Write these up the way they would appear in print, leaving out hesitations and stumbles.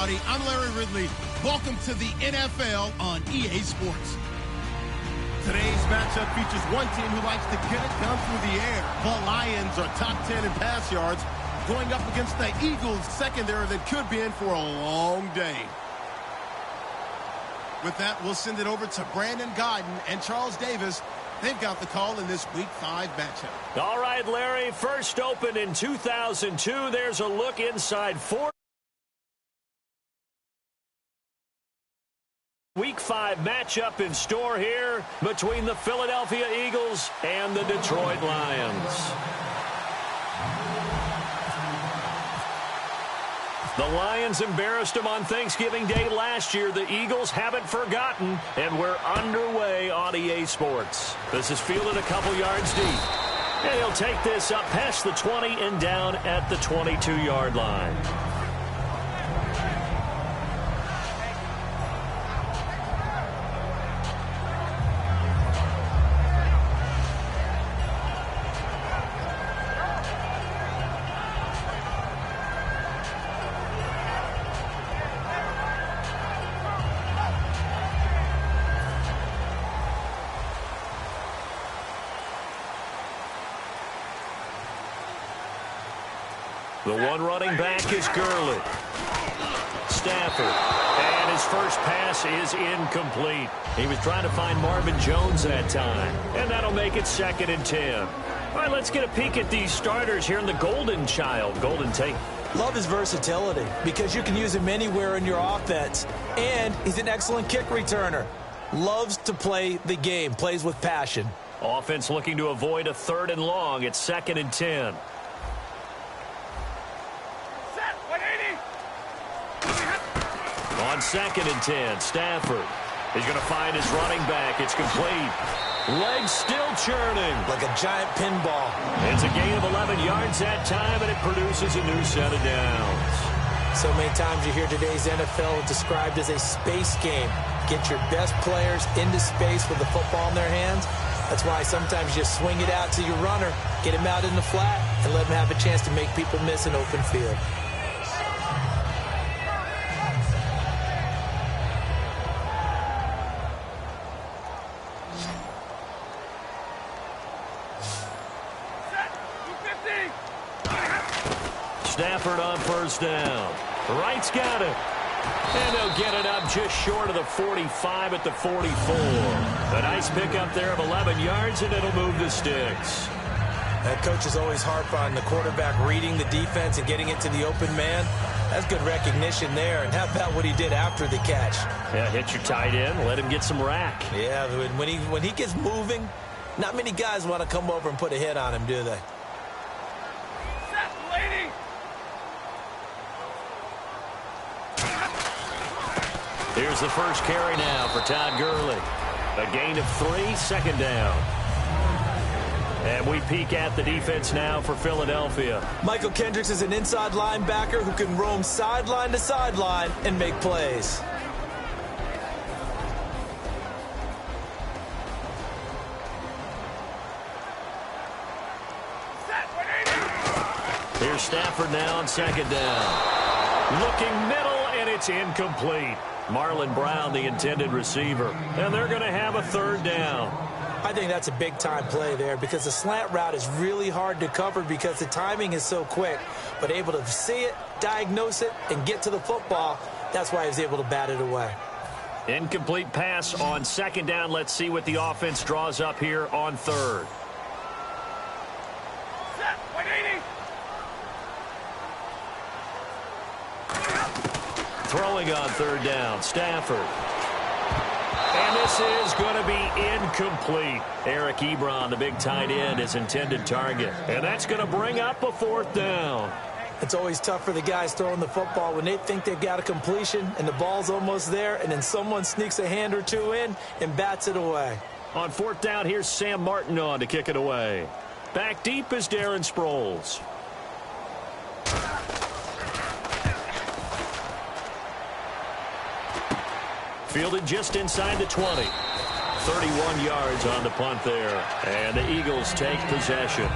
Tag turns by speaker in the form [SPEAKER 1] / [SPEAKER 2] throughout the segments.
[SPEAKER 1] everybody. I'm Larry Ridley. Welcome to the NFL on EA Sports. Today's matchup features one team who likes to get it done through the air. The Lions are top 10 in pass yards, going up against the Eagles secondary that could be in for a long day. With that, we'll send it over to Brandon Godden and Charles Davis. They've got the call in this Week 5 matchup.
[SPEAKER 2] All right, Larry, first opened in 2002. There's a look inside 4. Week 5 matchup in store here between the Philadelphia Eagles and the Detroit Lions. The Lions embarrassed them on Thanksgiving Day last year. The Eagles haven't forgotten, and we're underway on EA Sports. This is fielded a couple yards deep. And he'll take this up past the 20 and down at the 22-yard line. The one running back is Gurley. Stafford. And his first pass is incomplete. He was trying to find Marvin Jones that time. And that'll make it 2nd and 10. All right, let's get a peek at these starters here in the Golden Child. Golden Tate.
[SPEAKER 3] Love his versatility because you can use him anywhere in your offense. And he's an excellent kick returner. Loves to play the game. Plays with passion.
[SPEAKER 2] Offense looking to avoid a 3rd and long. It's 2nd and 10. On 2nd and 10, Stafford is going to find his running back. It's complete. Legs still churning.
[SPEAKER 3] Like a giant pinball.
[SPEAKER 2] It's a gain of 11 yards that time, and it produces a new set of downs.
[SPEAKER 3] So many times you hear today's NFL described as a space game. Get your best players into space with the football in their hands. That's why sometimes you just swing it out to your runner, get him out in the flat, and let him have a chance to make people miss an open field.
[SPEAKER 2] Stafford on 1st down. Wright's got it. And they'll get it up just short of the 45 at the 44. A nice pickup there of 11 yards, and it'll move the sticks.
[SPEAKER 3] That coach is always harp on the quarterback reading the defense and getting it to the open man. That's good recognition there. And how about what he did after the catch?
[SPEAKER 2] Yeah, hit your tight end, let him get some rack.
[SPEAKER 3] Yeah, when he gets moving, not many guys want to come over and put a hit on him, do they?
[SPEAKER 2] Here's the first carry now for Todd Gurley. A gain of 3, 2nd down. And we peek at the defense now for Philadelphia.
[SPEAKER 3] Michael Kendricks is an inside linebacker who can roam sideline to sideline and make plays.
[SPEAKER 2] Here's Stafford now on 2nd down. Looking middle, and it's incomplete. Marlon Brown, the intended receiver. And they're going to have a 3rd down.
[SPEAKER 3] I think that's a big-time play there because the slant route is really hard to cover because the timing is so quick. But able to see it, diagnose it, and get to the football, that's why he was able to bat it away.
[SPEAKER 2] Incomplete pass on 2nd down. Let's see what the offense draws up here on 3rd. Throwing on 3rd down, Stafford. And this is going to be incomplete. Eric Ebron, the big tight end, is intended target. And that's going to bring up a 4th down.
[SPEAKER 3] It's always tough for the guys throwing the football when they think they've got a completion and the ball's almost there, and then someone sneaks a hand or two in and bats it away.
[SPEAKER 2] On 4th down, here's Sam Martin on to kick it away. Back deep is Darren Sproles. Fielded just inside the 20. 31 yards on the punt there. And the Eagles take possession.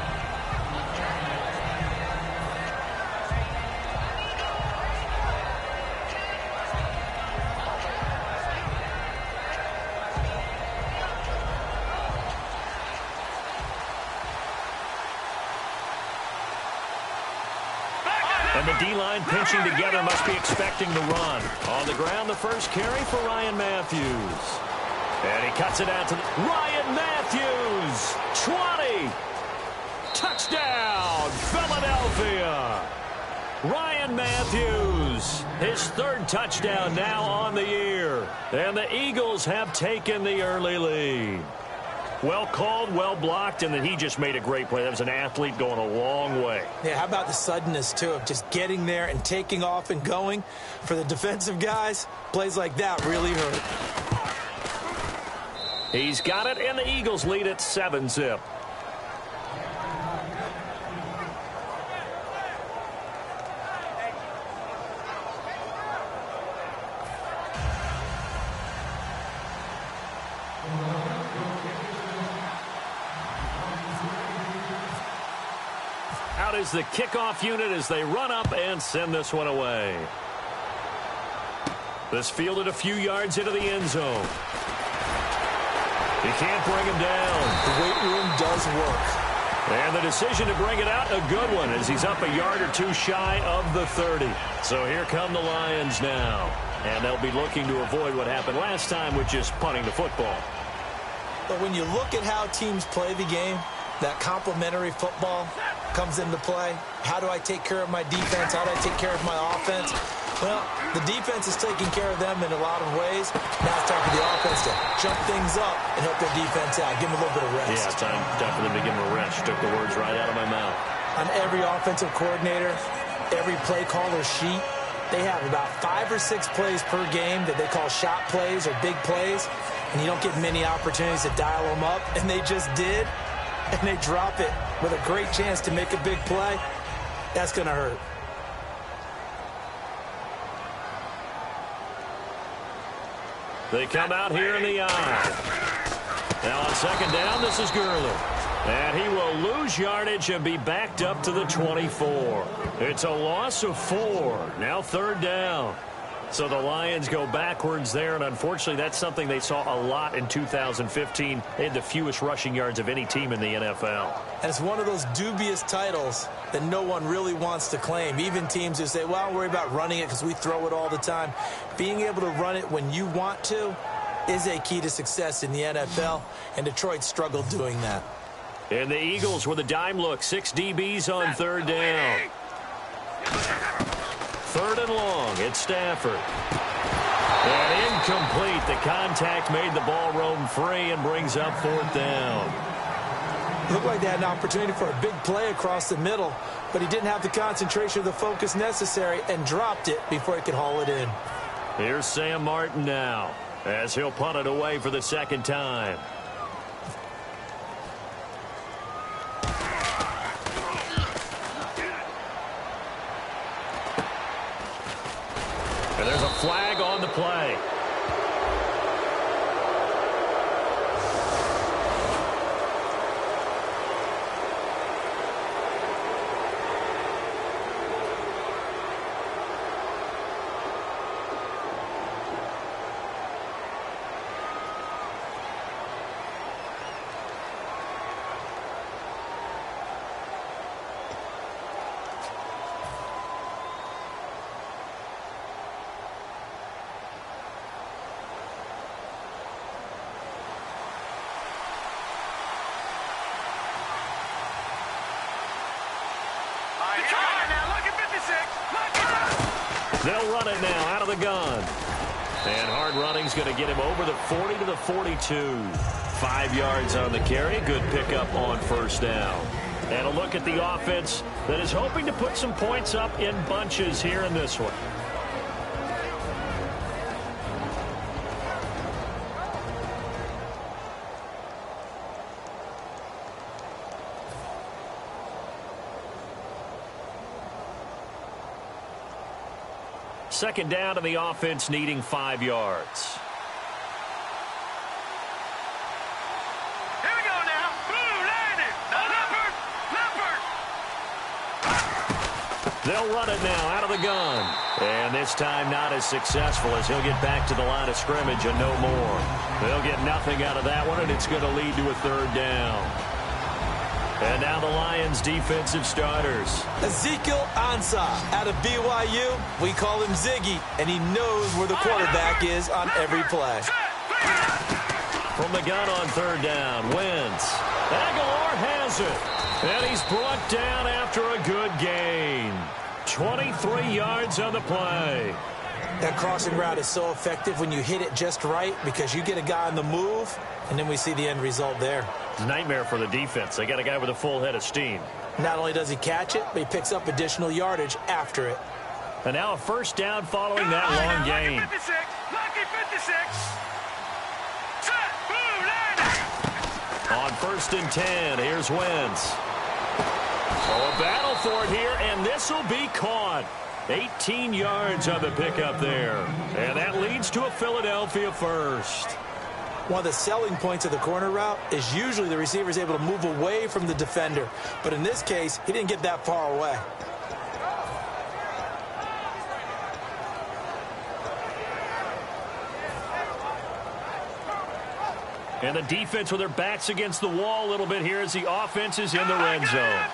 [SPEAKER 2] And the D-line pinching together must be expecting the run. On the ground, the first carry for Ryan Matthews. And he cuts it out to Ryan Matthews. 20. Touchdown, Philadelphia. Ryan Matthews, his third touchdown now on the year. And the Eagles have taken the early lead. Well called, well blocked, and then he just made a great play. That was an athlete going a long way.
[SPEAKER 3] Yeah, how about the suddenness, too, of just getting there and taking off and going? For the defensive guys, plays like that really hurt.
[SPEAKER 2] He's got it, and the Eagles lead at 7-zip. Out is the kickoff unit as they run up and send this one away. This fielded a few yards into the end zone. He can't bring him down.
[SPEAKER 3] The weight room does work.
[SPEAKER 2] And the decision to bring it out, a good one, as he's up a yard or two shy of the 30. So here come the Lions now. And they'll be looking to avoid what happened last time with just punting the football.
[SPEAKER 3] But when you look at how teams play the game, that complementary football comes into play. How do I take care of my defense? How do I take care of my offense? Well, the defense is taking care of them in a lot of ways. Now it's time for the offense to jump things up and help their defense out. Give them a little bit of rest.
[SPEAKER 2] Yeah, time for them to give them a rest. Took the words right out of my mouth.
[SPEAKER 3] On every offensive coordinator, every play caller sheet, they have about 5 or 6 plays per game that they call shot plays or big plays, and you don't get many opportunities to dial them up, and they just did, and they drop it with a great chance to make a big play. That's going to hurt.
[SPEAKER 2] They come out here in the eye. Now on second down, this is Gurley. And he will lose yardage and be backed up to the 24. It's a loss of 4. Now third down. So the Lions go backwards there, and unfortunately that's something they saw a lot in 2015. They had the fewest rushing yards of any team in the NFL.
[SPEAKER 3] And it's one of those dubious titles that no one really wants to claim. Even teams who say, well, I'll worry about running it because we throw it all the time. Being able to run it when you want to is a key to success in the NFL, and Detroit struggled doing that.
[SPEAKER 2] And the Eagles with a dime look. 6 DBs on third down. Third and long. It's Stafford. And incomplete. The contact made the ball roam free and brings up fourth down.
[SPEAKER 3] Looked like they had an opportunity for a big play across the middle, but he didn't have the concentration or the focus necessary and dropped it before he could haul it in.
[SPEAKER 2] Here's Sam Martin now as he'll punt it away for the second time. And there's a flag on the play. They'll run it now out of the gun. And hard running's going to get him over the 40 to the 42. 5 yards on the carry. Good pickup on first down. And a look at the offense that is hoping to put some points up in bunches here in this one. Second down, and the offense needing 5 yards.
[SPEAKER 4] Here we go now. Blue landed. Leopard.
[SPEAKER 2] They'll run it now out of the gun. And this time not as successful as he'll get back to the line of scrimmage and no more. They'll get nothing out of that one, and it's going to lead to a third down. And now the Lions' defensive starters.
[SPEAKER 3] Ezekiel Ansah out of BYU. We call him Ziggy, and he knows where the quarterback is on every play.
[SPEAKER 2] From the gun on third down, Wentz. Aguilar has it. And he's brought down after a good gain. 23 yards on the play.
[SPEAKER 3] That crossing route is so effective when you hit it just right because you get a guy on the move, and then we see the end result there.
[SPEAKER 2] It's a nightmare for the defense. They got a guy with a full head of steam.
[SPEAKER 3] Not only does he catch it, but he picks up additional yardage after it.
[SPEAKER 2] And now a first down following that long gain.
[SPEAKER 4] Lucky 56. Lucky 56. Set. Boom. Line.
[SPEAKER 2] On 1st and 10, here's Wentz. Oh, a battle for it here, and this will be caught. 18 yards on the pickup there. And that leads to a Philadelphia first.
[SPEAKER 3] One of the selling points of the corner route is usually the receiver is able to move away from the defender. But in this case, he didn't get that far away.
[SPEAKER 2] And the defense with their backs against the wall a little bit here as the offense is in the red zone.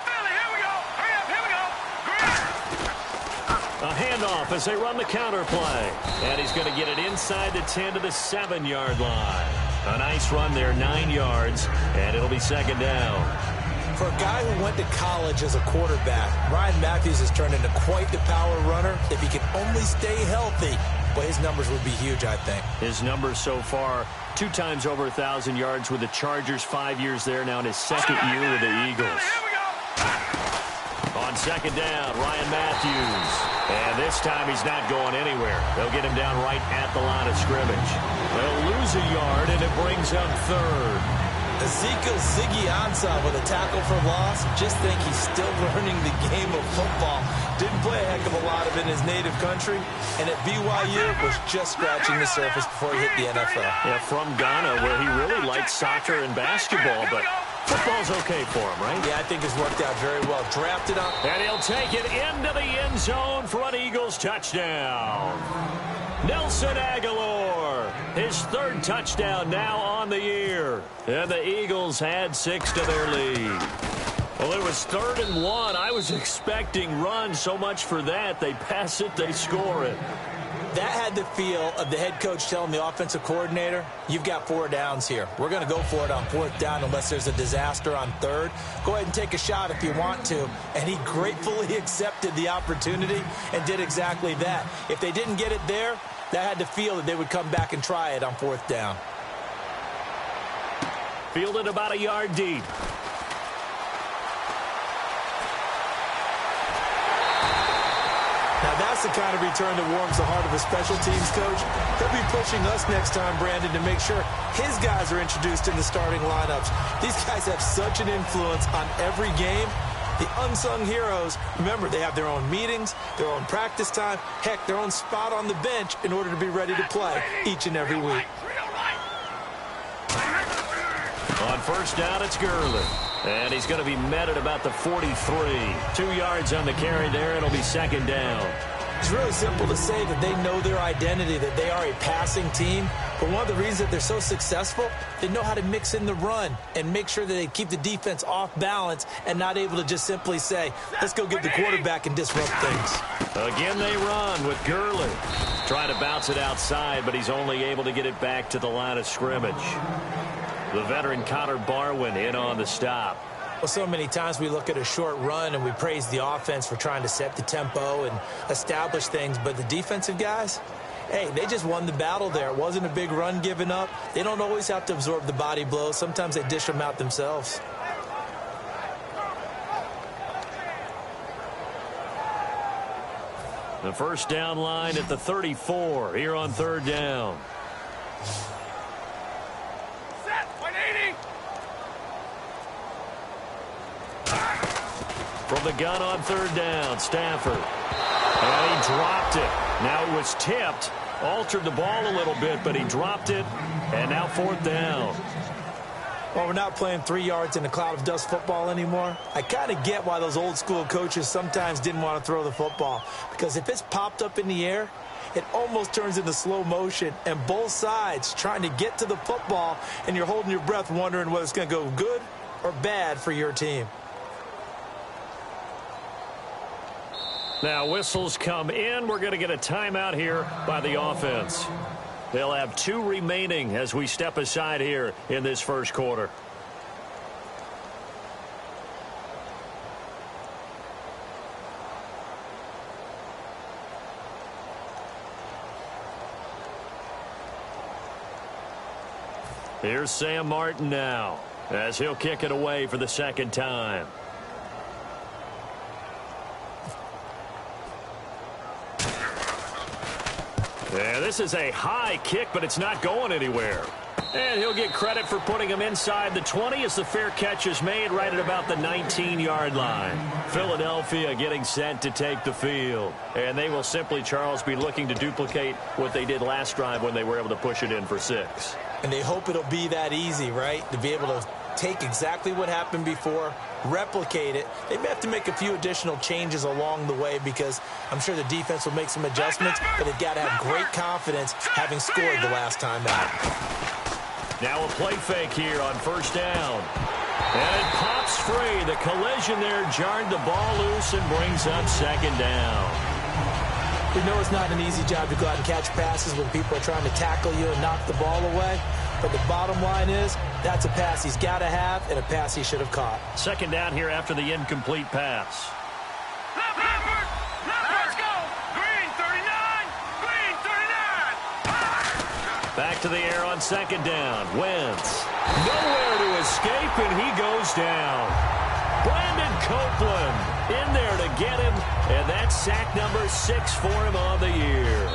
[SPEAKER 2] A handoff as they run the counter play. And he's going to get it inside the 10 to the 7-yard line. A nice run there, 9 yards, and it'll be second down.
[SPEAKER 3] For a guy who went to college as a quarterback, Ryan Matthews has turned into quite the power runner. If he can only stay healthy, well, his numbers would be huge, I think.
[SPEAKER 2] His numbers so far, 2 times over 1,000 yards with the Chargers, 5 years there now in his second year with the Eagles. On second down, Ryan Matthews. And this time he's not going anywhere. They'll get him down right at the line of scrimmage. They'll lose a yard, and it brings up third.
[SPEAKER 3] Ezekiel Ziggy Ansah with a tackle for loss. Just think he's still learning the game of football. Didn't play a heck of a lot of it in his native country. And at BYU was just scratching the surface before he hit the NFL.
[SPEAKER 2] Yeah, from Ghana, where he really liked soccer and basketball, but football's okay for him, right?
[SPEAKER 3] Yeah, I think it's worked out very well. Drafted on.
[SPEAKER 2] And he'll take it into the end zone for an Eagles touchdown. Nelson Aguilar, his 3rd touchdown now on the year. And the Eagles had 6 to their lead. Well, it was 3rd and 1. I was expecting runs. So much for that. They pass it, they score it.
[SPEAKER 3] That had the feel of the head coach telling the offensive coordinator, you've got 4 downs here. We're going to go for it on 4th down unless there's a disaster on 3rd. Go ahead and take a shot if you want to. And he gratefully accepted the opportunity and did exactly that. If they didn't get it there, that had the feel that they would come back and try it on 4th down.
[SPEAKER 2] Fielded about a yard deep.
[SPEAKER 3] Now that's the kind of return that warms the heart of a special teams coach. He'll be pushing us next time, Brandon, to make sure his guys are introduced in the starting lineups. These guys have such an influence on every game. The unsung heroes, remember, they have their own meetings, their own practice time, heck, their own spot on the bench in order to be ready to play each and every week.
[SPEAKER 2] On 1st down, it's Gurley. And he's going to be met at about the 43. 2 yards on the carry there. It'll be 2nd down.
[SPEAKER 3] It's really simple to say that they know their identity, that they are a passing team. But one of the reasons that they're so successful, they know how to mix in the run and make sure that they keep the defense off balance and not able to just simply say, let's go get the quarterback and disrupt things.
[SPEAKER 2] Again, they run with Gurley. Trying to bounce it outside, but he's only able to get it back to the line of scrimmage. The veteran Connor Barwin in on the stop.
[SPEAKER 3] Well, so many times we look at a short run and we praise the offense for trying to set the tempo and establish things, but the defensive guys, hey, they just won the battle there. It wasn't a big run given up. They don't always have to absorb the body blows. Sometimes they dish them out themselves.
[SPEAKER 2] The 1st down line at the 34 here on 3rd down.
[SPEAKER 4] Set. 180.
[SPEAKER 2] From the gun on 3rd down, Stafford. And he dropped it. Now it was tipped. Altered the ball a little bit, but he dropped it. And now 4th down.
[SPEAKER 3] Well, we're not playing 3 yards in a cloud of dust football anymore. I kind of get why those old school coaches sometimes didn't want to throw the football. Because if it's popped up in the air, it almost turns into slow motion. And both sides trying to get to the football, and you're holding your breath wondering whether it's going to go good or bad for your team.
[SPEAKER 2] Now whistles come in. We're going to get a timeout here by the offense. They'll have 2 remaining as we step aside here in this first quarter. Here's Sam Martin now as he'll kick it away for the second time. Yeah, this is a high kick, but it's not going anywhere. And he'll get credit for putting him inside the 20 as the fair catch is made right at about the 19-yard line. Philadelphia getting set to take the field. And they will simply, Charles, be looking to duplicate what they did last drive when they were able to push it in for 6.
[SPEAKER 3] And they hope it'll be that easy, right? To be able to take exactly what happened before, replicate it. They may have to make a few additional changes along the way because I'm sure the defense will make some adjustments, but they've got to have great confidence having scored the last time out.
[SPEAKER 2] Now a play fake here on first down. And it pops free. The collision there jarred the ball loose and brings up second down.
[SPEAKER 3] We know it's not an easy job to go out and catch passes when people are trying to tackle you and knock the ball away. But the bottom line is, that's a pass he's got to have and a pass he should have caught.
[SPEAKER 2] Second down here after the incomplete pass.
[SPEAKER 4] Let's go. Green 39. Green 39.
[SPEAKER 2] Back to the air on second down. Wentz. Nowhere to escape, and he goes down. Brandon Copeland in there to get him, and that's sack number 6 for him on the year.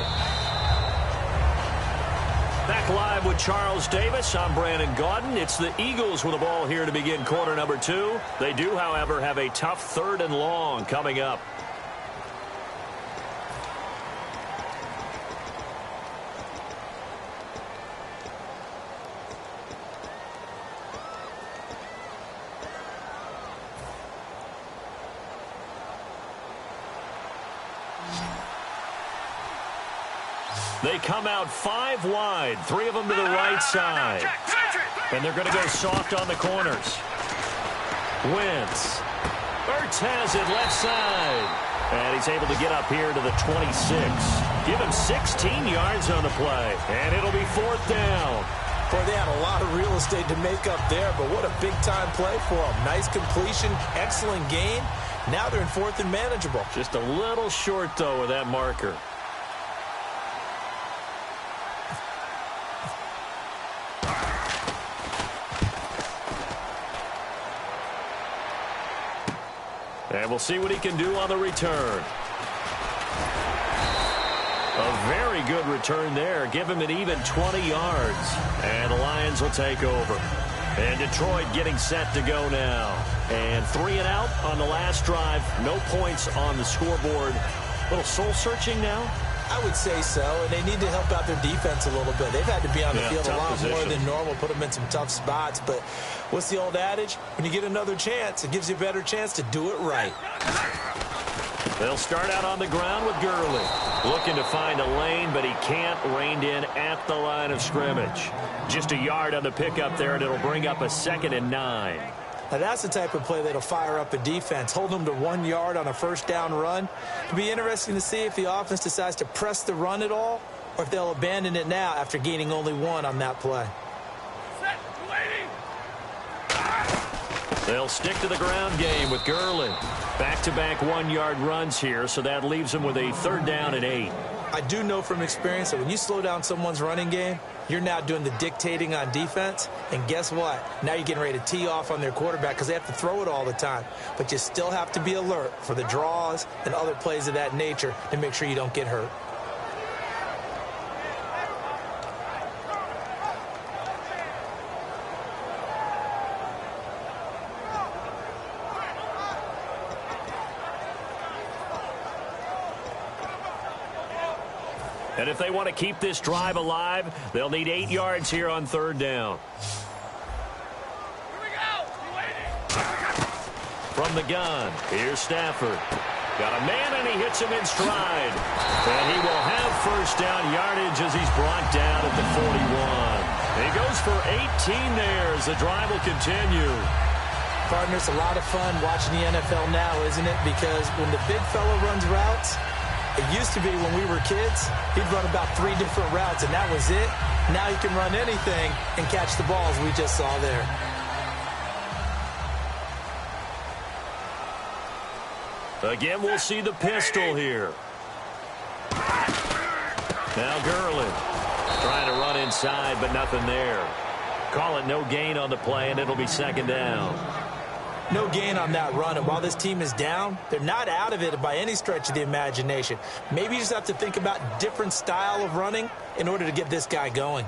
[SPEAKER 2] Back live with Charles Davis. I'm Brandon Gaudin. It's the Eagles with the ball here to begin quarter number 2. They do, however, have a tough 3rd and long coming up. They come out 5 wide, 3 of them to the right side. And they're going to go soft on the corners. Wentz. Ertz has it left side. And he's able to get up here to the 26. Give him 16 yards on the play. And it'll be 4th down.
[SPEAKER 3] Boy, they had a lot of real estate to make up there, but what a big-time play for them. Nice completion, excellent gain. Now they're in 4th and manageable.
[SPEAKER 2] Just a little short, though, with that marker. And we'll see what he can do on the return. A very good return there. Give him an even 20 yards. And the Lions will take over. And Detroit getting set to go now. And 3 and out on the last drive. No points on the scoreboard. A little soul-searching now?
[SPEAKER 3] I would say so, and they need to help out their defense a little bit. They've had to be on the field a lot more than normal, put them in some tough spots. But what's the old adage? When you get another chance, it gives you a better chance to do it right.
[SPEAKER 2] They'll start out on the ground with Gurley. Looking to find a lane, but he can't. Reined in at the line of scrimmage. Just a yard on the pickup there, and it'll bring up a 2nd and 9.
[SPEAKER 3] Now, that's the type of play that'll fire up a defense. Hold them to 1 yard on a first down run. It'll be interesting to see if the offense decides to press the run at all or if they'll abandon it now after gaining only 1 on that play.
[SPEAKER 2] They'll stick to the ground game with Gurley. Back-to-back 1-yard runs here, so that leaves them with a 3rd down and 8.
[SPEAKER 3] I do know from experience that when you slow down someone's running game, you're now doing the dictating on defense. And guess what? Now you're getting ready to tee off on their quarterback because they have to throw it all the time. But you still have to be alert for the draws and other plays of that nature to make sure you don't get hurt.
[SPEAKER 2] And if they want to keep this drive alive, they'll need 8 yards here on 3rd down.
[SPEAKER 4] Here we go.
[SPEAKER 2] From the gun, here's Stafford. Got a man, and he hits him in stride. And he will have first down yardage as he's brought down at the 41. He goes for 18 there as the drive will continue.
[SPEAKER 3] Partner, it's a lot of fun watching the NFL now, isn't it? Because when the big fella runs routes, it used to be when we were kids, he'd run about 3 different routes, and that was it. Now he can run anything and catch the balls we just saw there.
[SPEAKER 2] Again, we'll see the pistol here. Now Gurley trying to run inside, but nothing there. Call it no gain on the play, and it'll be second down.
[SPEAKER 3] No gain on that run, and while this team is down, they're not out of it by any stretch of the imagination. Maybe you just have to think about different style of running in order to get this guy going.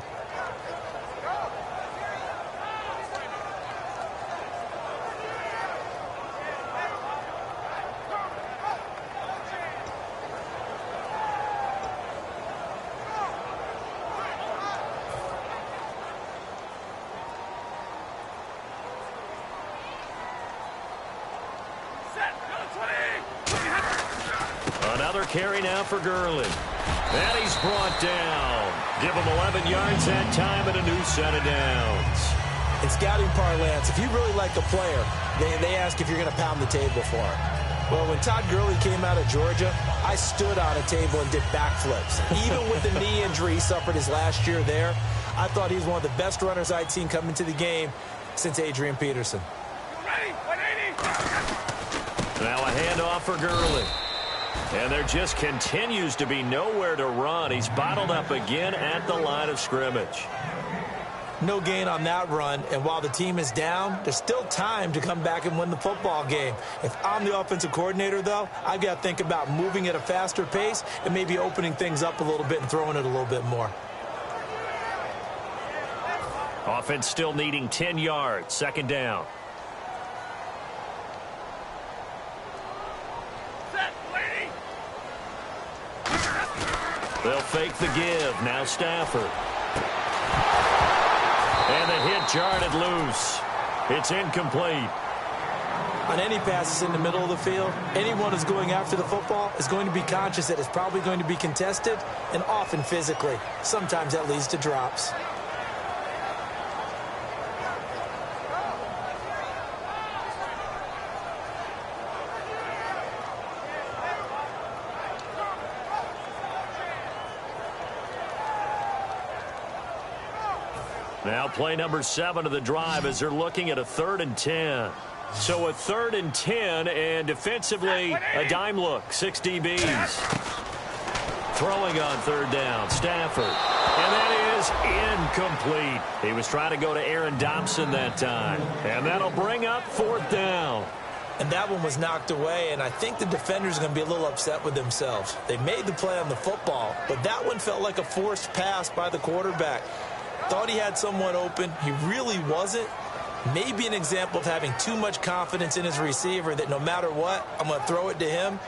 [SPEAKER 2] Another carry now for Gurley. And he's brought down. Give him 11 yards that time and a new set of downs.
[SPEAKER 3] In scouting parlance, if you really like a player, they ask if you're going to pound the table for him. Well, when Todd Gurley came out of Georgia, I stood on a table and did backflips. Even with the knee injury he suffered his last year there, I thought he was one of the best runners I'd seen come into the game since Adrian Peterson.
[SPEAKER 2] Now a handoff for Gurley. And there just continues to be nowhere to run. He's bottled up again at the line of scrimmage.
[SPEAKER 3] No gain on that run, and while the team is down, there's still time to come back and win the football game. If I'm the offensive coordinator, though, I've got to think about moving at a faster pace and maybe opening things up a little bit and throwing it a little bit more.
[SPEAKER 2] Offense still needing 10 yards, second down. They'll fake the give. Now Stafford. And the hit jarred it loose. It's incomplete.
[SPEAKER 3] On any passes in the middle of the field, anyone who's going after the football is going to be conscious that it's probably going to be contested and often physically. Sometimes that leads to drops.
[SPEAKER 2] Now play number 7 of the drive as they're looking at a 3rd and 10. So a 3rd and 10, and defensively a dime look. 6 DBs. Throwing on 3rd down, Stafford. And that is incomplete. He was trying to go to Aaron Dobson that time. And that'll bring up 4th down.
[SPEAKER 3] And that one was knocked away, and I think the defenders are going to be a little upset with themselves. They made the play on the football, but that one felt like a forced pass by the quarterback. Thought he had someone open. He really wasn't. Maybe an example of having too much confidence in his receiver that no matter what, I'm going to throw it to him.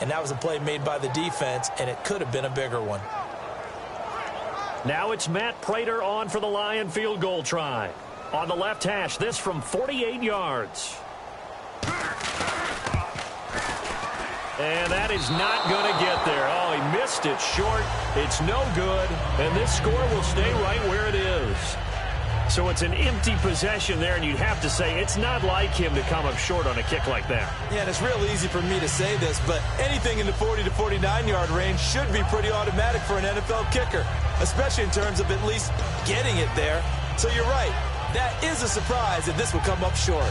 [SPEAKER 3] And that was a play made by the defense, and it could have been a bigger one.
[SPEAKER 2] Now it's Matt Prater on for the Lion field goal try. On the left hash, this from 48 yards. And that is not going to get there. Oh, he missed it short. It's no good. And this score will stay right where it is. So it's an empty possession there, and you'd have to say it's not like him to come up short on a kick like that.
[SPEAKER 3] Yeah, and it's real easy for me to say this, but anything in the 40 to 49-yard range should be pretty automatic for an NFL kicker, especially in terms of at least getting it there. So you're right. That is a surprise that this will come up short.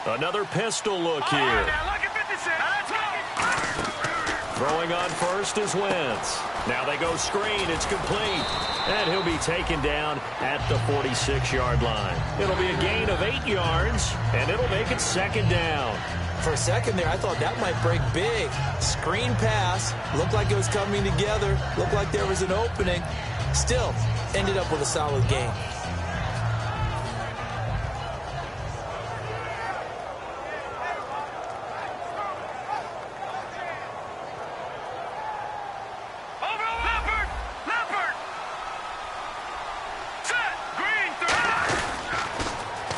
[SPEAKER 2] Another pistol look here. Throwing on first is Wentz. Now they go screen. It's complete. And he'll be taken down at the 46-yard line. It'll be a gain of 8 yards, and it'll make it second down.
[SPEAKER 3] For a second there, I thought that might break big. Screen pass. Looked like it was coming together. Looked like there was an opening. Still, ended up with a solid gain.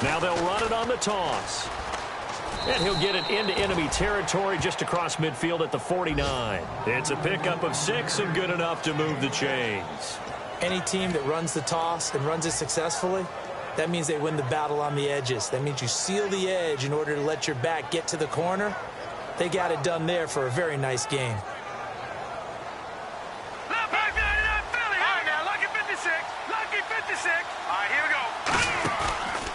[SPEAKER 2] Now they'll run it on the toss. And he'll get it into enemy territory just across midfield at the 49. It's a pickup of 6 and good enough to move the chains.
[SPEAKER 3] Any team that runs the toss and runs it successfully, that means they win the battle on the edges. That means you seal the edge in order to let your back get to the corner. They got it done there for a very nice game.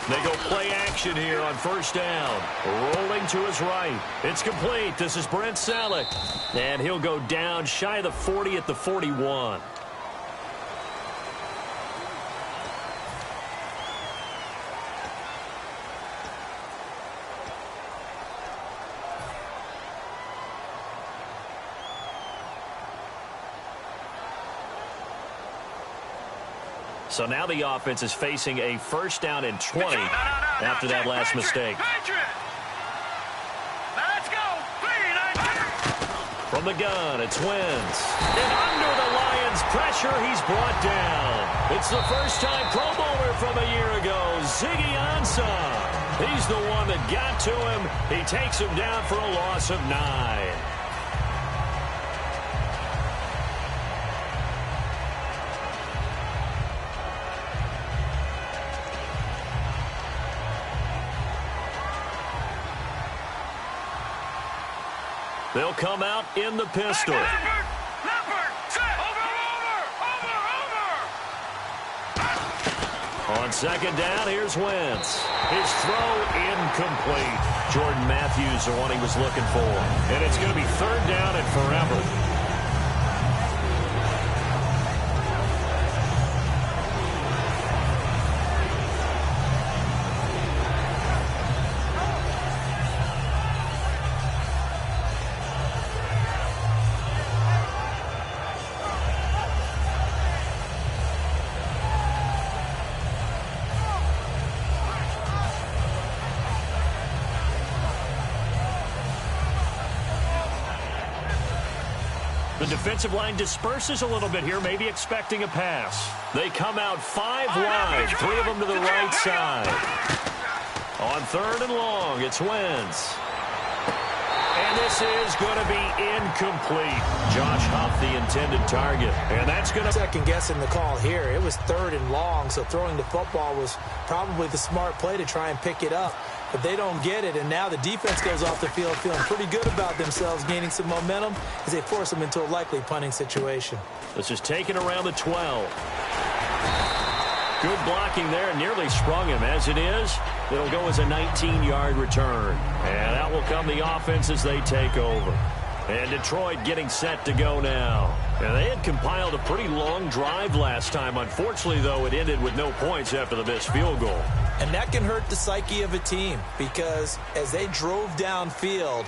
[SPEAKER 2] They go play action here on first down. Rolling to his right. It's complete. This is Brent Selleck. And he'll go down shy of the 40 at the 41. So now the offense is facing a first down and 20 after that last mistake.
[SPEAKER 4] Let's go.
[SPEAKER 2] From the gun, it's Wentz. And under the Lions' pressure, he's brought down. It's the first time Pro Bowler from a year ago, Ziggy Ansah. He's the one that got to him. He takes him down for a loss of 9. They'll come out in the pistol. On second down, here's Wentz. His throw incomplete. Jordan Matthews, the one he was looking for. And it's going to be third down and forever. The defensive line disperses a little bit here, maybe expecting a pass. They come out 5 wide, 3 of them to the right side. On third and long, it's Wentz. And this is going to be incomplete. Josh Huff, the intended target. And that's going to...
[SPEAKER 3] Second-guessing the call here. It was third and long, so throwing the football was probably the smart play to try and pick it up. But they don't get it, and now the defense goes off the field feeling pretty good about themselves, gaining some momentum as they force them into a likely punting situation.
[SPEAKER 2] This is taken around the 12. Good blocking there, nearly sprung him. As it is, it'll go as a 19-yard return. And out will come the offense as they take over. And Detroit getting set to go now. And they had compiled a pretty long drive last time. Unfortunately, though, it ended with no points after the missed field goal.
[SPEAKER 3] And that can hurt the psyche of a team because as they drove downfield,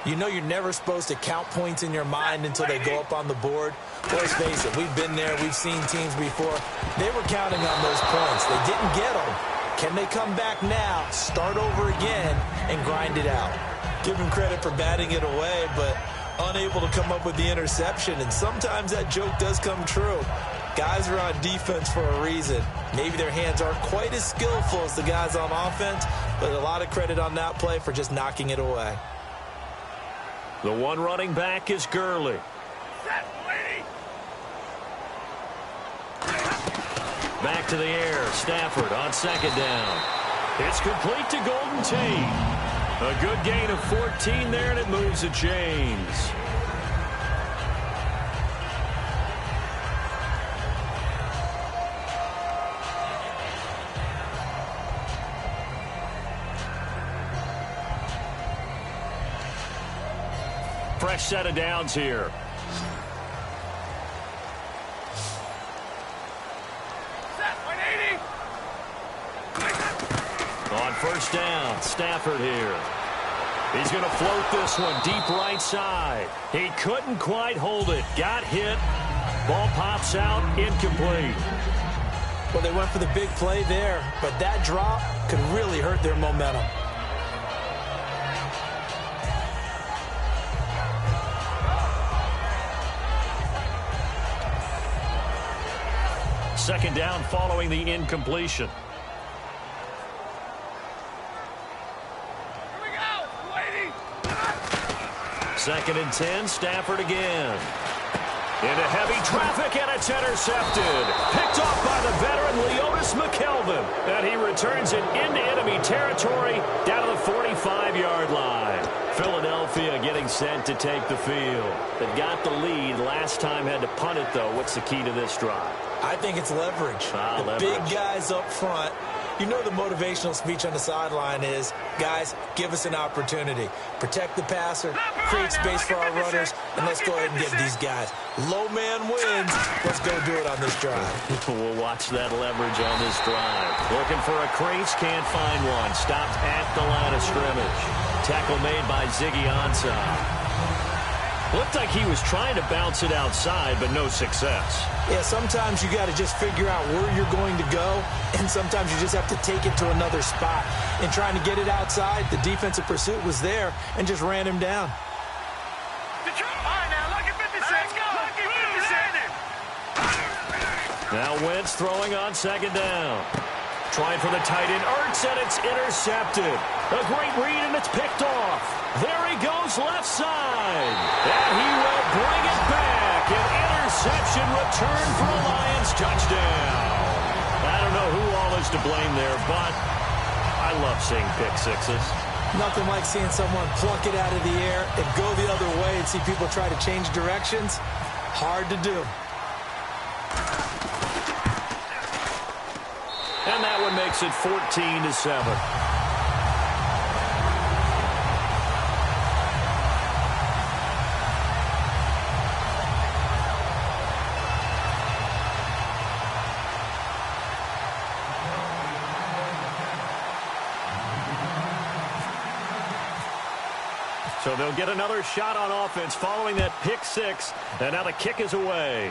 [SPEAKER 3] you know you're never supposed to count points in your mind until they go up on the board. Let's face it, we've been there. We've seen teams before. They were counting on those points. They didn't get them. Can they come back now, start over again, and grind it out? Give him credit for batting it away, but unable to come up with the interception. And sometimes that joke does come true. Guys are on defense for a reason. Maybe their hands aren't quite as skillful as the guys on offense, but a lot of credit on that play for just knocking it away.
[SPEAKER 2] The one running back is Gurley. Back to the air. Stafford on second down. It's complete to Golden Tate. A good gain of 14 there, and it moves the chains. Fresh set of downs here. On first down, Stafford here. He's going to float this one deep right side. He couldn't quite hold it. Got hit. Ball pops out, incomplete.
[SPEAKER 3] Well, they went for the big play there, but that drop could really hurt their momentum.
[SPEAKER 2] Second down following the incompletion.
[SPEAKER 4] Here we go.
[SPEAKER 2] 2nd and 10, Stafford again. Into heavy traffic, and it's intercepted. Picked off by the veteran Leotis McKelvin. And he returns it into enemy territory down to the 45-yard line. Philadelphia getting set to take the field. They've got the lead. Last time had to punt it, though. What's the key to this drive?
[SPEAKER 3] I think it's leverage. The big guys up front. You know the motivational speech on the sideline is, guys, give us an opportunity. Protect the passer, create space for our runners, and let's go ahead and get these guys. Low man wins. Let's go do it on this drive.
[SPEAKER 2] We'll watch that leverage on this drive. Looking for a crease, can't find one. Stopped at the line of scrimmage. Tackle made by Ziggy Ansah. Looked like he was trying to bounce it outside, but no success.
[SPEAKER 3] Yeah, sometimes you got to just figure out where you're going to go, and sometimes you just have to take it to another spot. In trying to get it outside, the defensive pursuit was there and just ran him down.
[SPEAKER 2] Now Wentz throwing on 2nd down. Trying for the tight end, Ertz, and it's intercepted. A great read, and it's picked off. There he goes left side. And he will bring it back. An interception return for a Lions touchdown. I don't know who all is to blame there, but I love seeing pick sixes.
[SPEAKER 3] Nothing like seeing someone pluck it out of the air and go the other way and see people try to change directions. Hard to do.
[SPEAKER 2] And that one makes it 14-7. So they'll get another shot on offense following that pick six. And now the kick is away.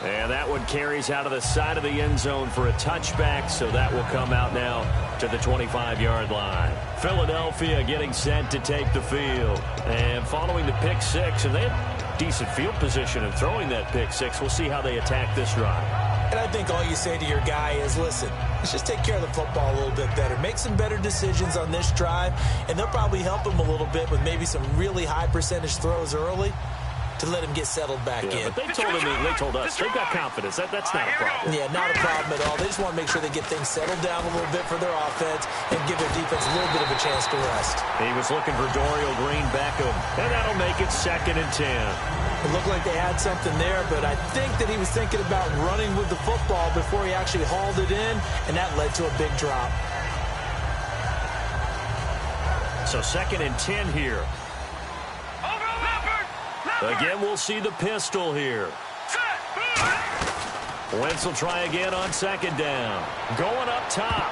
[SPEAKER 2] And that one carries out of the side of the end zone for a touchback, so that will come out now to the 25-yard line. Philadelphia getting set to take the field. And following the pick six, and they have decent field position in throwing that pick six. We'll see how they attack this drive.
[SPEAKER 3] And I think all you say to your guy is, listen, let's just take care of the football a little bit better. Make some better decisions on this drive, and they'll probably help him a little bit with maybe some really high percentage throws early to let him get settled back in.
[SPEAKER 2] But they told us they've got confidence. That's not a problem.
[SPEAKER 3] Yeah, not a problem at all. They just want to make sure they get things settled down a little bit for their offense and give their defense a little bit of a chance to rest.
[SPEAKER 2] He was looking for Dorial Green-Beckham, and that'll make it 2nd and 10.
[SPEAKER 3] It looked like they had something there, but I think that he was thinking about running with the football before he actually hauled it in, and that led to a big drop.
[SPEAKER 2] So 2nd and 10 here. Again, we'll see the pistol here. Wentz will try again on 2nd down. Going up top.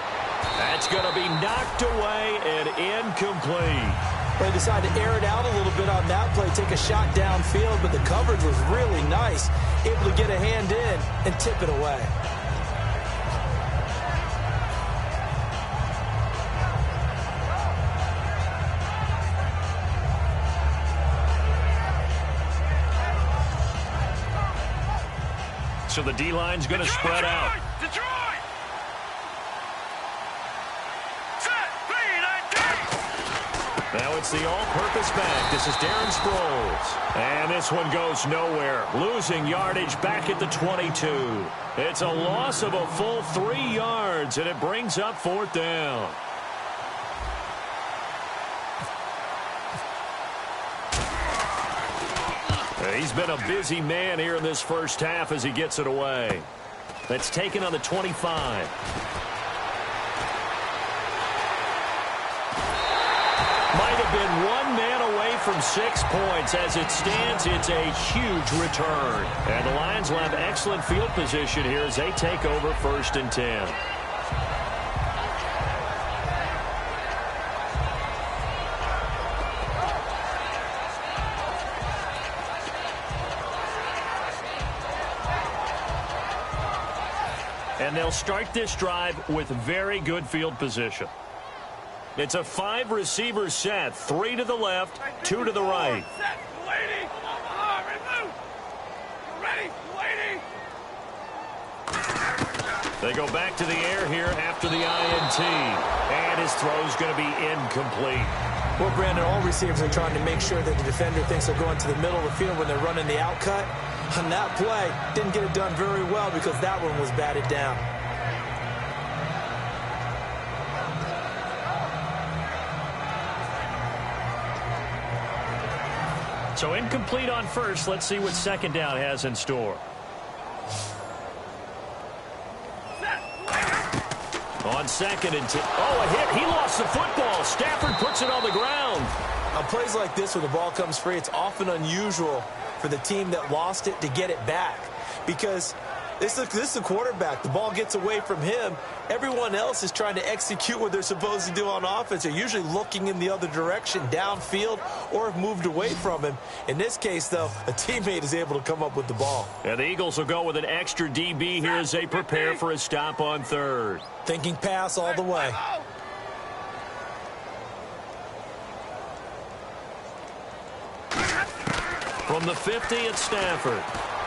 [SPEAKER 2] That's going to be knocked away and incomplete.
[SPEAKER 3] They decided to air it out a little bit on that play, take a shot downfield, but the coverage was really nice. Able to get a hand in and tip it away.
[SPEAKER 2] So the D-line's going to spread out.
[SPEAKER 4] Detroit! Set,
[SPEAKER 2] Now it's the all-purpose back. This is Darren Sproles. And this one goes nowhere. Losing yardage back at the 22. It's a loss of a full 3 yards, and it brings up 4th down. He's been a busy man here in this first half as he gets it away. That's taken on the 25. Might have been 1 man away from 6 points. As it stands, it's a huge return. And the Lions will have excellent field position here as they take over 1st and 10. And they'll start this drive with very good field position. It's a 5-receiver set. 3 to the left, 2 to the right.
[SPEAKER 4] Set, lady. Ready, lady.
[SPEAKER 2] They go back to the air here after the INT. And his throw's going to be incomplete.
[SPEAKER 3] Well, Brandon, all receivers are trying to make sure that the defender thinks they'll go into the middle of the field when they're running the out cut. On that play, didn't get it done very well because that one was batted down.
[SPEAKER 2] So incomplete on first. Let's see what second down has in store. On second and 10. Oh, a hit. He lost the football. Stafford puts it on the ground.
[SPEAKER 3] On plays like this, when the ball comes free, it's often unusual for the team that lost it to get it back. Because this is the quarterback. The ball gets away from him. Everyone else is trying to execute what they're supposed to do on offense. They're usually looking in the other direction, downfield, or have moved away from him. In this case, though, a teammate is able to come up with the ball.
[SPEAKER 2] And the Eagles will go with an extra DB here as they prepare for a stop on third.
[SPEAKER 3] Thinking pass all the way.
[SPEAKER 2] From the 50 at Stafford.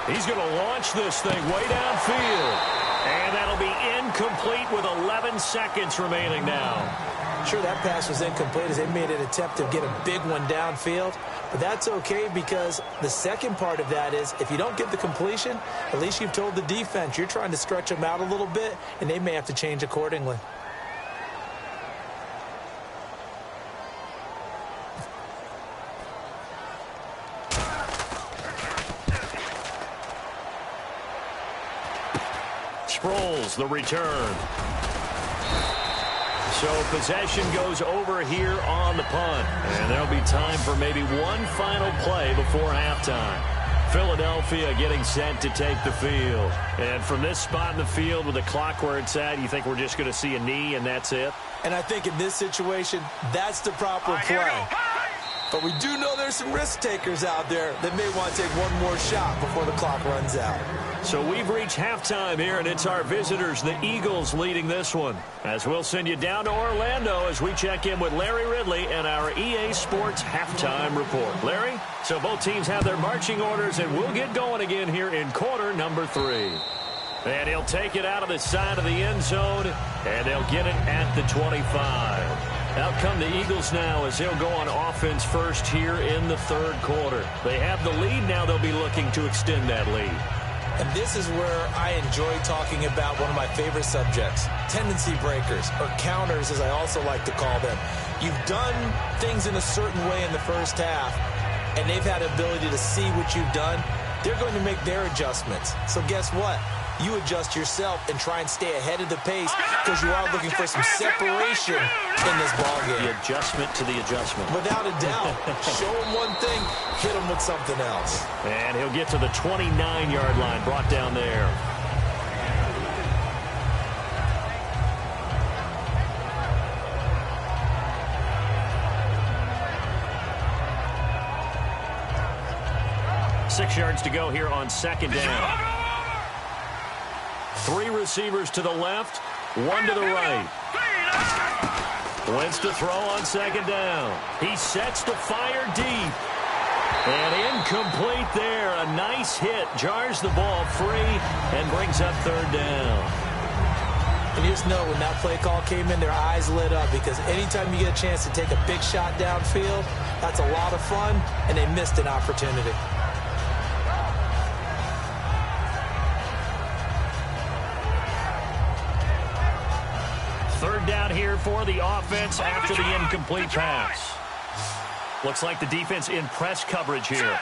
[SPEAKER 2] He's going to launch this thing way downfield. And that'll be incomplete with 11 seconds remaining now.
[SPEAKER 3] Sure, that pass was incomplete as they made an attempt to get a big one downfield. But that's okay because the second part of that is if you don't get the completion, at least you've told the defense you're trying to stretch them out a little bit, and they may have to change accordingly.
[SPEAKER 2] Sproles, the return. So possession goes over here on the punt. And there'll be time for maybe one final play before halftime. Philadelphia getting set to take the field. And from this spot in the field with the clock where it's at, you think we're just going to see a knee and that's it?
[SPEAKER 3] And I think in this situation, that's the proper play. But we do know there's some risk takers out there that may want to take one more shot before the clock runs out.
[SPEAKER 2] So we've reached halftime here, and it's our visitors, the Eagles, leading this one. As we'll send you down to Orlando as we check in with Larry Ridley and our EA Sports halftime report. Larry, so both teams have their marching orders, and we'll get going again here in quarter number 3. And he'll take it out of the side of the end zone, and they'll get it at the 25. Out come the Eagles now as they'll go on offense first here in the third quarter. They have the lead. Now they'll be looking to extend that lead.
[SPEAKER 3] And this is where I enjoy talking about one of my favorite subjects, tendency breakers, or counters as I also like to call them. You've done things in a certain way in the first half, and they've had the ability to see what you've done. They're going to make their adjustments. So guess what? You adjust yourself and try and stay ahead of the pace because you are looking for some separation in this ballgame.
[SPEAKER 2] The adjustment to the adjustment.
[SPEAKER 3] Without a doubt. Show them one thing, hit them with something else.
[SPEAKER 2] And he'll get to the 29-yard line, brought down there. Six yards to go here on second down. 3 receivers to the left, 1 to the right. Wentz to throw on second down. He sets to fire deep. And incomplete there. A nice hit. Jars the ball free and brings up third down.
[SPEAKER 3] And you just know when that play call came in, their eyes lit up because anytime you get a chance to take a big shot downfield, that's a lot of fun, and they missed an opportunity.
[SPEAKER 2] Third down here for the offense after the incomplete pass. Looks like the defense in press coverage here.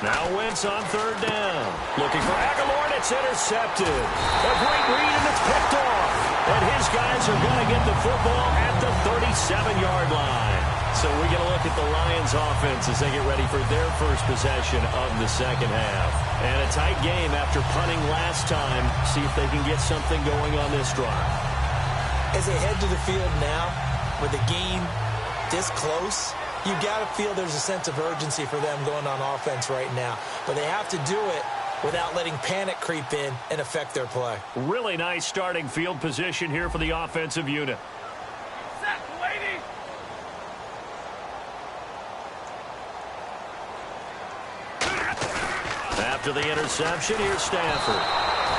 [SPEAKER 2] Now Wentz on third down. Looking for Aguilar, and it's intercepted. A great read, and it's picked off. And his guys are going to get the football at the 37-yard line. So we get a look at the Lions offense as they get ready for their first possession of the second half. And a tight game after punting last time. See if they can get something going on this drive.
[SPEAKER 3] As they head to the field now, with the game this close, you got to feel there's a sense of urgency for them going on offense right now. But they have to do it without letting panic creep in and affect their play.
[SPEAKER 2] Really nice starting field position here for the offensive unit. After the interception, here's Stafford.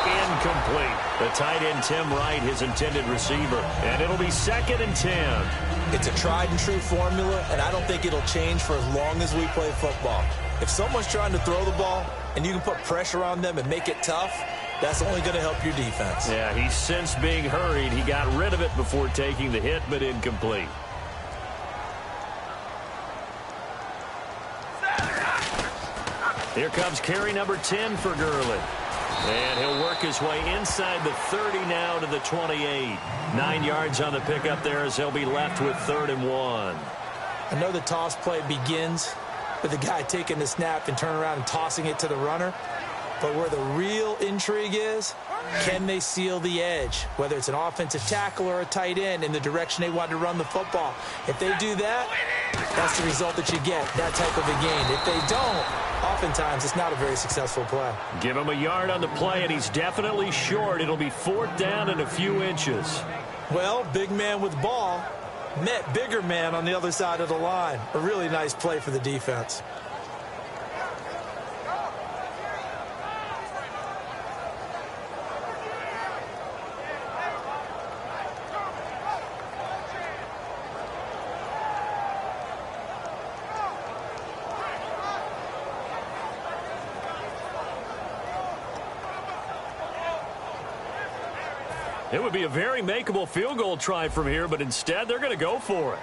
[SPEAKER 2] Incomplete. The tight end, Tim Wright, his intended receiver. And it'll be 2nd and 10.
[SPEAKER 3] It's a tried-and-true formula, and I don't think it'll change for as long as we play football. If someone's trying to throw the ball and you can put pressure on them and make it tough, that's only going to help your defense.
[SPEAKER 2] Yeah, he's since being hurried. He got rid of it before taking the hit, but incomplete. Here comes carry number 10 for Gurley. And he'll work his way inside the 30 now to the 28. 9 yards on the pickup there as he'll be left with 3rd and 1.
[SPEAKER 3] I know the toss play begins with the guy taking the snap and turning around and tossing it to the runner. But where the real intrigue is, can they seal the edge? Whether it's an offensive tackle or a tight end in the direction they want to run the football. If they do that, that's the result that you get, that type of a gain. If they don't, oftentimes it's not a very successful play.
[SPEAKER 2] Give him a yard on the play, and he's definitely short. It'll be 4th down and a few inches.
[SPEAKER 3] Well, big man with ball met bigger man on the other side of the line. A really nice play for the defense.
[SPEAKER 2] It would be a very makeable field goal try from here, but instead they're going to go for it.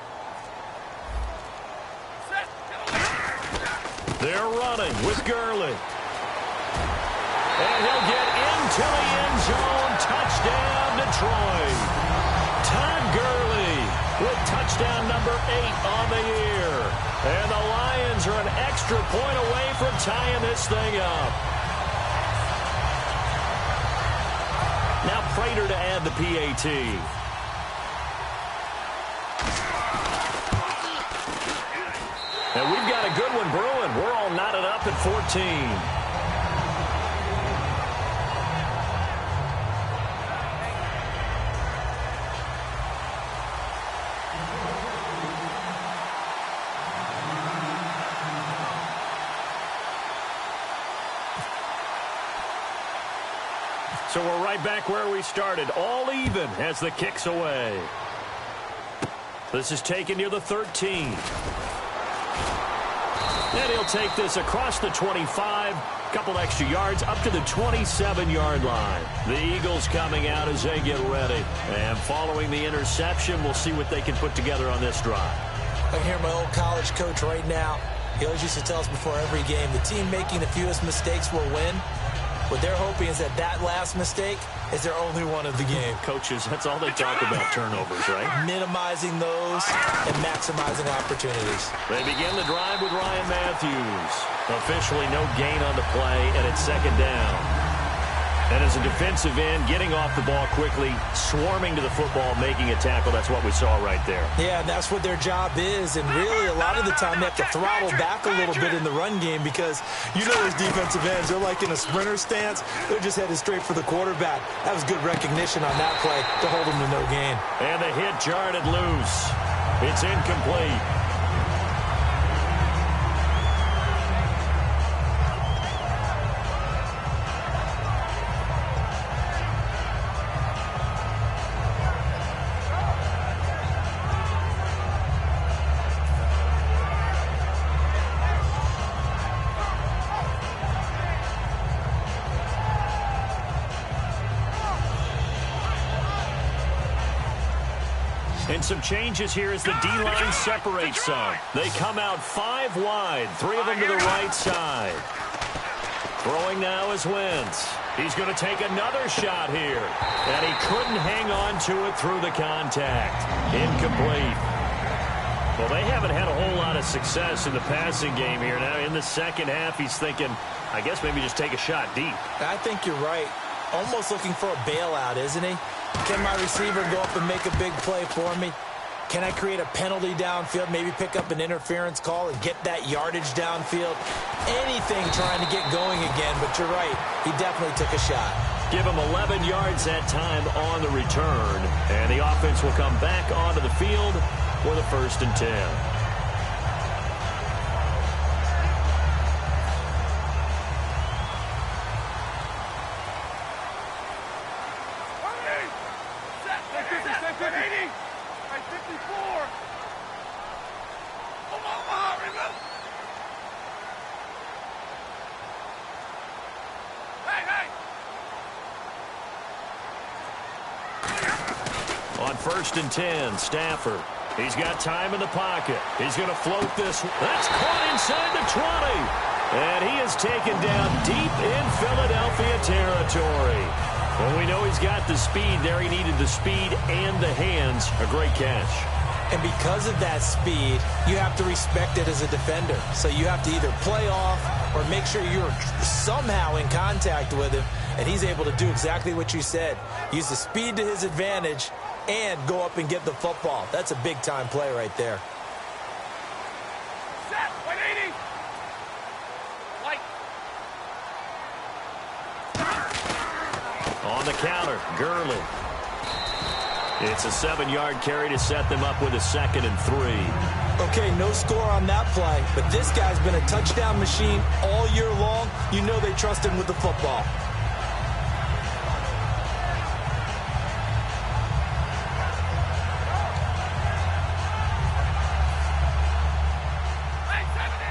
[SPEAKER 2] They're running with Gurley. And he'll get into the end zone. Touchdown, Detroit. Todd Gurley with touchdown number 8 on the year. And the Lions are an extra point away from tying this thing up. Now Prater to add the PAT. And we've got a good one brewing. We're all knotted up at 14. So we're right back where we started, all even as the kick's away. This is taken near the 13. And he'll take this across the 25, couple extra yards up to the 27-yard line. The Eagles coming out as they get ready. And following the interception, we'll see what they can put together on this drive.
[SPEAKER 3] I hear my old college coach right now. He always used to tell us before every game, the team making the fewest mistakes will win. What they're hoping is that last mistake is their only one of the game.
[SPEAKER 2] Coaches, that's all they talk about, turnovers, right?
[SPEAKER 3] Minimizing those and maximizing opportunities.
[SPEAKER 2] They begin the drive with Ryan Matthews. Officially no gain on the play, and it's 2nd down. And as a defensive end, getting off the ball quickly, swarming to the football, making a tackle, that's what we saw right there.
[SPEAKER 3] Yeah, and that's what their job is. And really, a lot of the time, they have to throttle back a little bit in the run game because you know those defensive ends, they're like in a sprinter stance. They're just headed straight for the quarterback. That was good recognition on that play to hold them to no gain.
[SPEAKER 2] And the hit jarred it loose. It's incomplete. And some changes here as the D-line separates some. They come out 5 wide, 3 of them to the right side. Throwing now is Wentz. He's going to take another shot here. And he couldn't hang on to it through the contact. Incomplete. Well, they haven't had a whole lot of success in the passing game here. Now, in the second half, he's thinking, I guess maybe just take a shot deep.
[SPEAKER 3] I think you're right. Almost looking for a bailout, isn't he? Can my receiver go up and make a big play for me? Can I create a penalty downfield, maybe pick up an interference call and get that yardage downfield? Anything trying to get going again, but you're right. He definitely took a shot.
[SPEAKER 2] Give him 11 yards that time on the return. And the offense will come back onto the field for the 1st and 10. On 1st and 10, Stafford. He's got time in the pocket. He's going to float this. That's caught inside the 20. And he is taken down deep in Philadelphia territory. Well, we know he's got the speed there. He needed the speed and the hands. A great catch.
[SPEAKER 3] And because of that speed, you have to respect it as a defender. So you have to either play off or make sure you're somehow in contact with him. And he's able to do exactly what you said. Use the speed to his advantage and go up and get the football. That's a big-time play right there.
[SPEAKER 4] Set, 180. White.
[SPEAKER 2] On the counter, Gurley. It's a 7-yard carry to set them up with a 2nd and 3.
[SPEAKER 3] Okay, no score on that play, but this guy's been a touchdown machine all year long. You know they trust him with the football.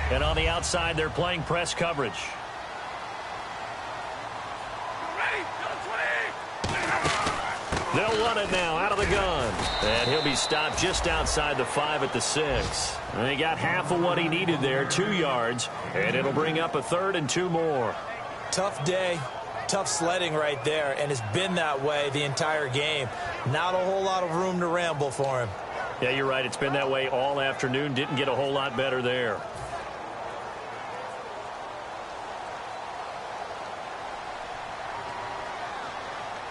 [SPEAKER 2] And on the outside, they're playing press coverage. They'll run it now out of the gun. And he'll be stopped just outside the 5 at the 6. And he got half of what he needed there, 2 yards. And it'll bring up a 3rd and 2 more.
[SPEAKER 3] Tough day, tough sledding right there, and it's been that way the entire game. Not a whole lot of room to ramble for him.
[SPEAKER 2] Yeah, you're right. It's been that way all afternoon. Didn't get a whole lot better there.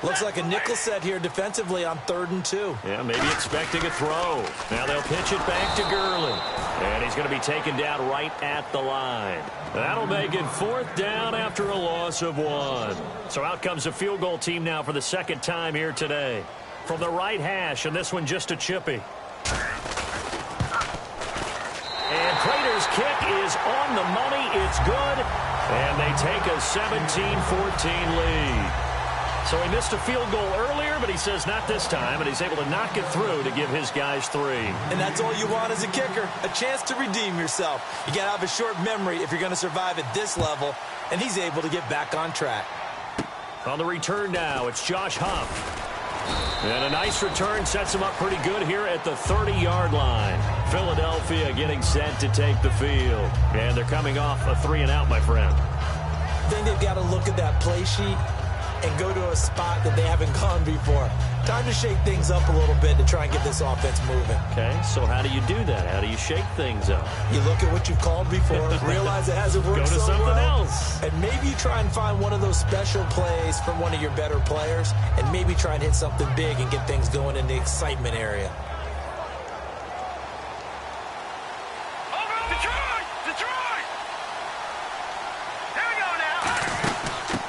[SPEAKER 3] Looks like a nickel set here defensively on 3rd and 2.
[SPEAKER 2] Yeah, maybe expecting a throw. Now they'll pitch it back to Gurley. And he's going to be taken down right at the line. That'll make it 4th down after a loss of 1. So out comes a field goal team now for the 2nd time here today. From the right hash, and this one just a chippy. And Prater's kick is on the money. It's good. And they take a 17-14 lead. So he missed a field goal earlier, but he says not this time, and he's able to knock it through to give his guys 3.
[SPEAKER 3] And that's all you want as a kicker, a chance to redeem yourself. You got to have a short memory if you're going to survive at this level, and he's able to get back on track.
[SPEAKER 2] On the return now, it's Josh Huff. And a nice return sets him up pretty good here at the 30-yard line. Philadelphia getting set to take the field. And they're coming off a 3-and-out, my friend.
[SPEAKER 3] I think they've got to look at that play sheet and go to a spot that they haven't gone before. Time to shake things up a little bit to try and get this offense moving.
[SPEAKER 2] Okay, so how do you do that? How do you shake things up?
[SPEAKER 3] You look at what you've called before, realize it hasn't worked so well.
[SPEAKER 2] Go to something else.
[SPEAKER 3] And maybe you try and find one of those special plays from one of your better players, and maybe try and hit something big and get things going in the excitement area.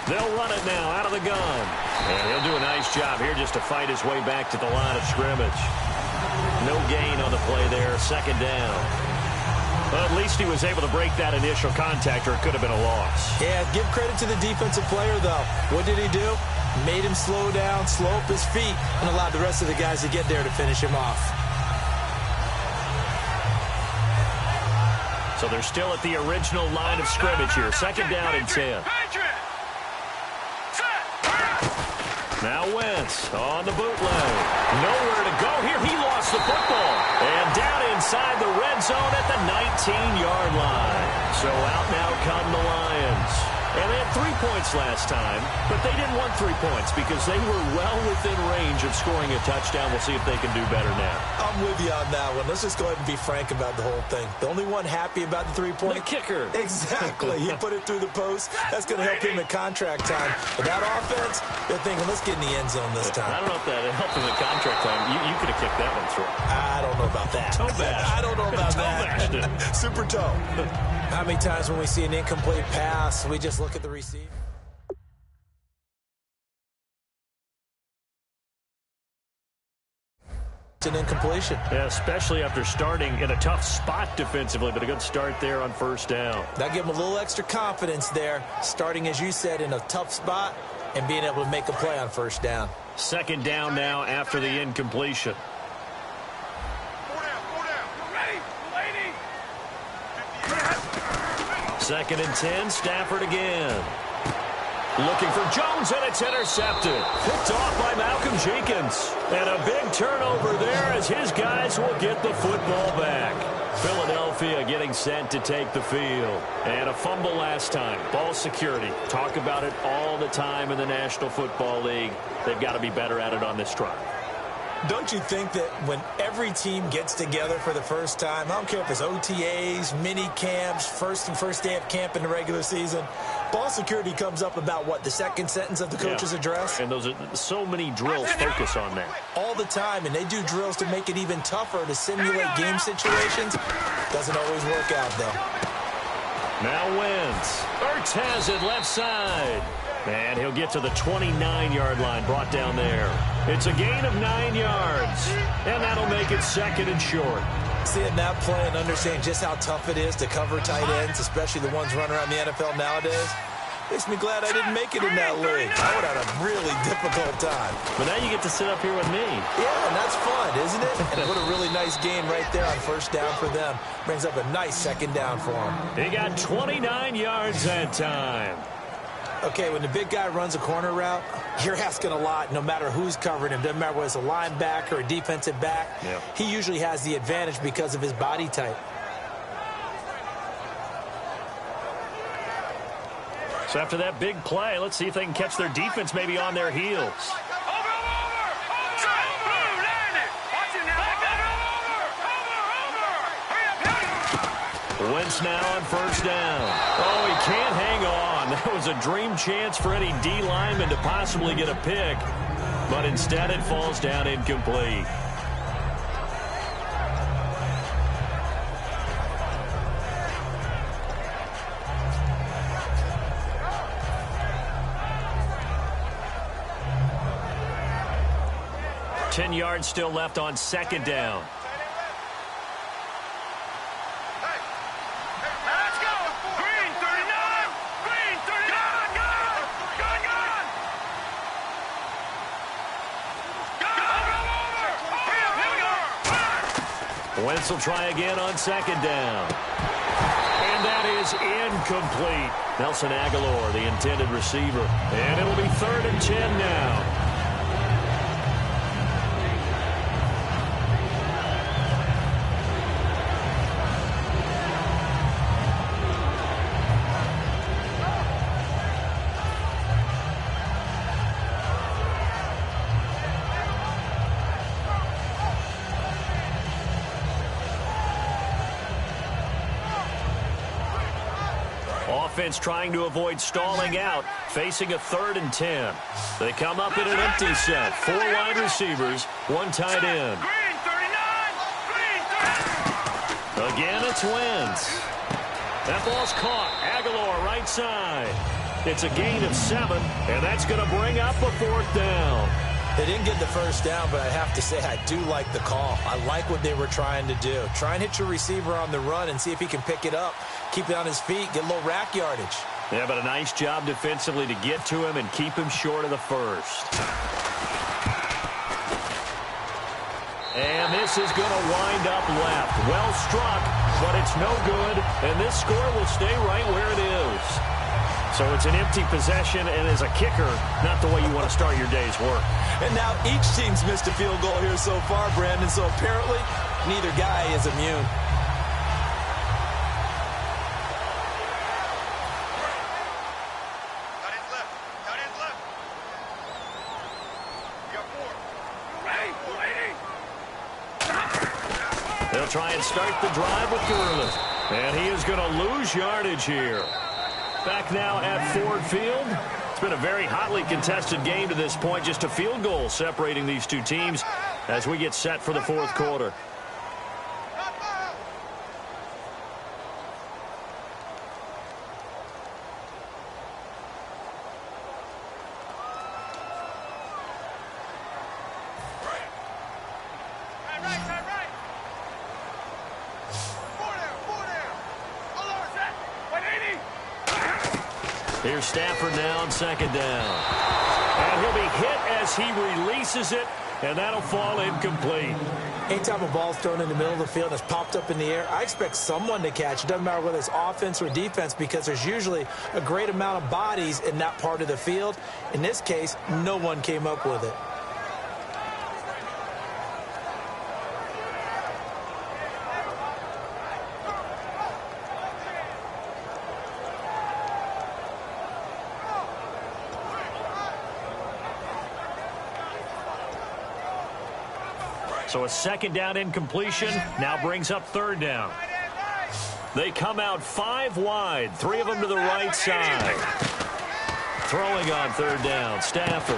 [SPEAKER 2] They'll run it now out of the gun. And he'll do a nice job here just to fight his way back to the line of scrimmage. No gain on the play there, 2nd down. But at least he was able to break that initial contact, or it could have been a loss.
[SPEAKER 3] Yeah, give credit to the defensive player, though. What did he do? Made him slow down, slow up his feet, and allowed the rest of the guys to get there to finish him off.
[SPEAKER 2] So they're still at the original line of scrimmage here. 2nd down and 10. Now Wentz on the bootleg. Nowhere to go here. He lost the football. And down inside the red zone at the 19-yard line. So out now come the Lions. And they had 3 points last time, but they didn't want 3 points because they were well within range of scoring a touchdown. We'll see if they can do better now.
[SPEAKER 3] I'm with you on that one. Let's just go ahead and be frank about the whole thing. The only one happy about the 3-point?
[SPEAKER 2] The kicker.
[SPEAKER 3] Exactly. He put it through the post. That's going to help him at contract time. But that offense, they're thinking, let's get in the end zone this time.
[SPEAKER 2] I don't know if that helped him at contract time. You could have kicked that one through.
[SPEAKER 3] I don't know about that.
[SPEAKER 2] Toe bash.
[SPEAKER 3] I don't know about that. Super toe. How many times when we see an incomplete pass, we just look at the receiver? It's an incompletion.
[SPEAKER 2] Yeah, especially after starting in a tough spot defensively, but a good start there on 1st down.
[SPEAKER 3] That gave him a little extra confidence there, starting, as you said, in a tough spot and being able to make a play on 1st down.
[SPEAKER 2] 2nd down now after the incompletion. 2nd and 10, Stafford again. Looking for Jones, and it's intercepted. Picked off by Malcolm Jenkins. And a big turnover there as his guys will get the football back. Philadelphia getting set to take the field. And a fumble last time. Ball security. Talk about it all the time in the National Football League. They've got to be better at it on this drive.
[SPEAKER 3] Don't you think that when every team gets together for the first time, I don't care if it's OTAs, mini camps, first day of camp in the regular season, ball security comes up about, what, the second sentence of the coach's address?
[SPEAKER 2] And those are so many drills focus on that.
[SPEAKER 3] All the time, and they do drills to make it even tougher to simulate game situations. Doesn't always work out, though.
[SPEAKER 2] Now Wentz. Ertz has it left side. And he'll get to the 29-yard line, brought down there. It's a gain of 9 yards, and that'll make it second and short.
[SPEAKER 3] Seeing that play and understanding just how tough it is to cover tight ends, especially the ones running around the NFL nowadays, makes me glad I didn't make it in that league. I would have had a really difficult time.
[SPEAKER 2] But now you get to sit up here with me.
[SPEAKER 3] Yeah, and that's fun, isn't it? And what a really nice gain right there on first down for them. Brings up a nice second down for them.
[SPEAKER 2] He got 29 yards that time.
[SPEAKER 3] Okay, when the big guy runs a corner route, you're asking a lot no matter who's covering him. Doesn't matter whether it's a linebacker or a defensive back.
[SPEAKER 2] Yep.
[SPEAKER 3] He usually has the advantage because of his body type.
[SPEAKER 2] So after that big play, let's see if they can catch their defense maybe on their heels. Wentz now on first down. Oh, he can't hang on. That was a dream chance for any D lineman to possibly get a pick. But instead it falls down incomplete. Ten yards still left on second down. Wentz will try again on second down. And that is incomplete. Nelson Aguilar, the intended receiver. And it'll be 3rd and 10 now. Offense trying to avoid stalling out, facing a 3rd and 10. They come up in an empty set. 4 wide receivers, 1 tight end. Again, it's Wentz. That ball's caught. Aguilar right side. It's a gain of 7, and that's going to bring up a 4th down.
[SPEAKER 3] They didn't get the first down, but I have to say I do like the call. I like what they were trying to do. Try and hit your receiver on the run and see if he can pick it up. Keep it on his feet, get a little rack yardage.
[SPEAKER 2] Yeah, but a nice job defensively to get to him and keep him short of the first. And this is going to wind up left. Well struck, but it's no good, and this score will stay right where it is. So it's an empty possession, and as a kicker, not the way you want to start your day's work.
[SPEAKER 3] And now each team's missed a field goal here so far, Brandon, so apparently neither guy is immune.
[SPEAKER 2] They'll try and start the drive with Gurley. And he is going to lose yardage here. Back now at Ford Field. It's been a very hotly contested game to this point. Just a field goal separating these two teams as we get set for the 4th quarter. Here's Stafford now on second down. And he'll be hit as he releases it. And that'll fall incomplete.
[SPEAKER 3] Anytime a ball's thrown in the middle of the field and it's popped up in the air, I expect someone to catch. It doesn't matter whether it's offense or defense because there's usually a great amount of bodies in that part of the field. In this case, no one came up with it.
[SPEAKER 2] So a second down incompletion now brings up third down. They come out 5 wide, 3 of them to the right side. Throwing on third down, Stafford.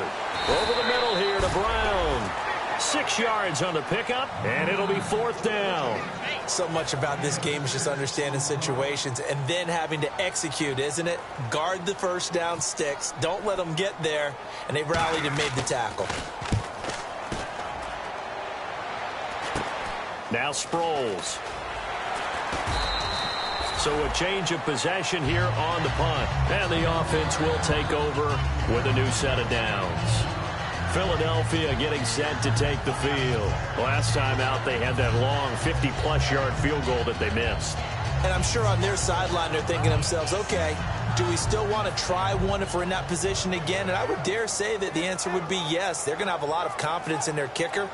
[SPEAKER 2] Over the middle here to Brown. 6 yards on the pickup, and it'll be fourth down.
[SPEAKER 3] So much about this game is just understanding situations and then having to execute, isn't it? Guard the first down sticks. Don't let them get there, and they rallied and made the tackle.
[SPEAKER 2] Now Sproles. So a change of possession here on the punt. And the offense will take over with a new set of downs. Philadelphia getting set to take the field. Last time out, they had that long 50-plus yard field goal that they missed.
[SPEAKER 3] And I'm sure on their sideline they're thinking to themselves, okay, do we still want to try one if we're in that position again? And I would dare say that the answer would be yes. They're going to have a lot of confidence in their kicker.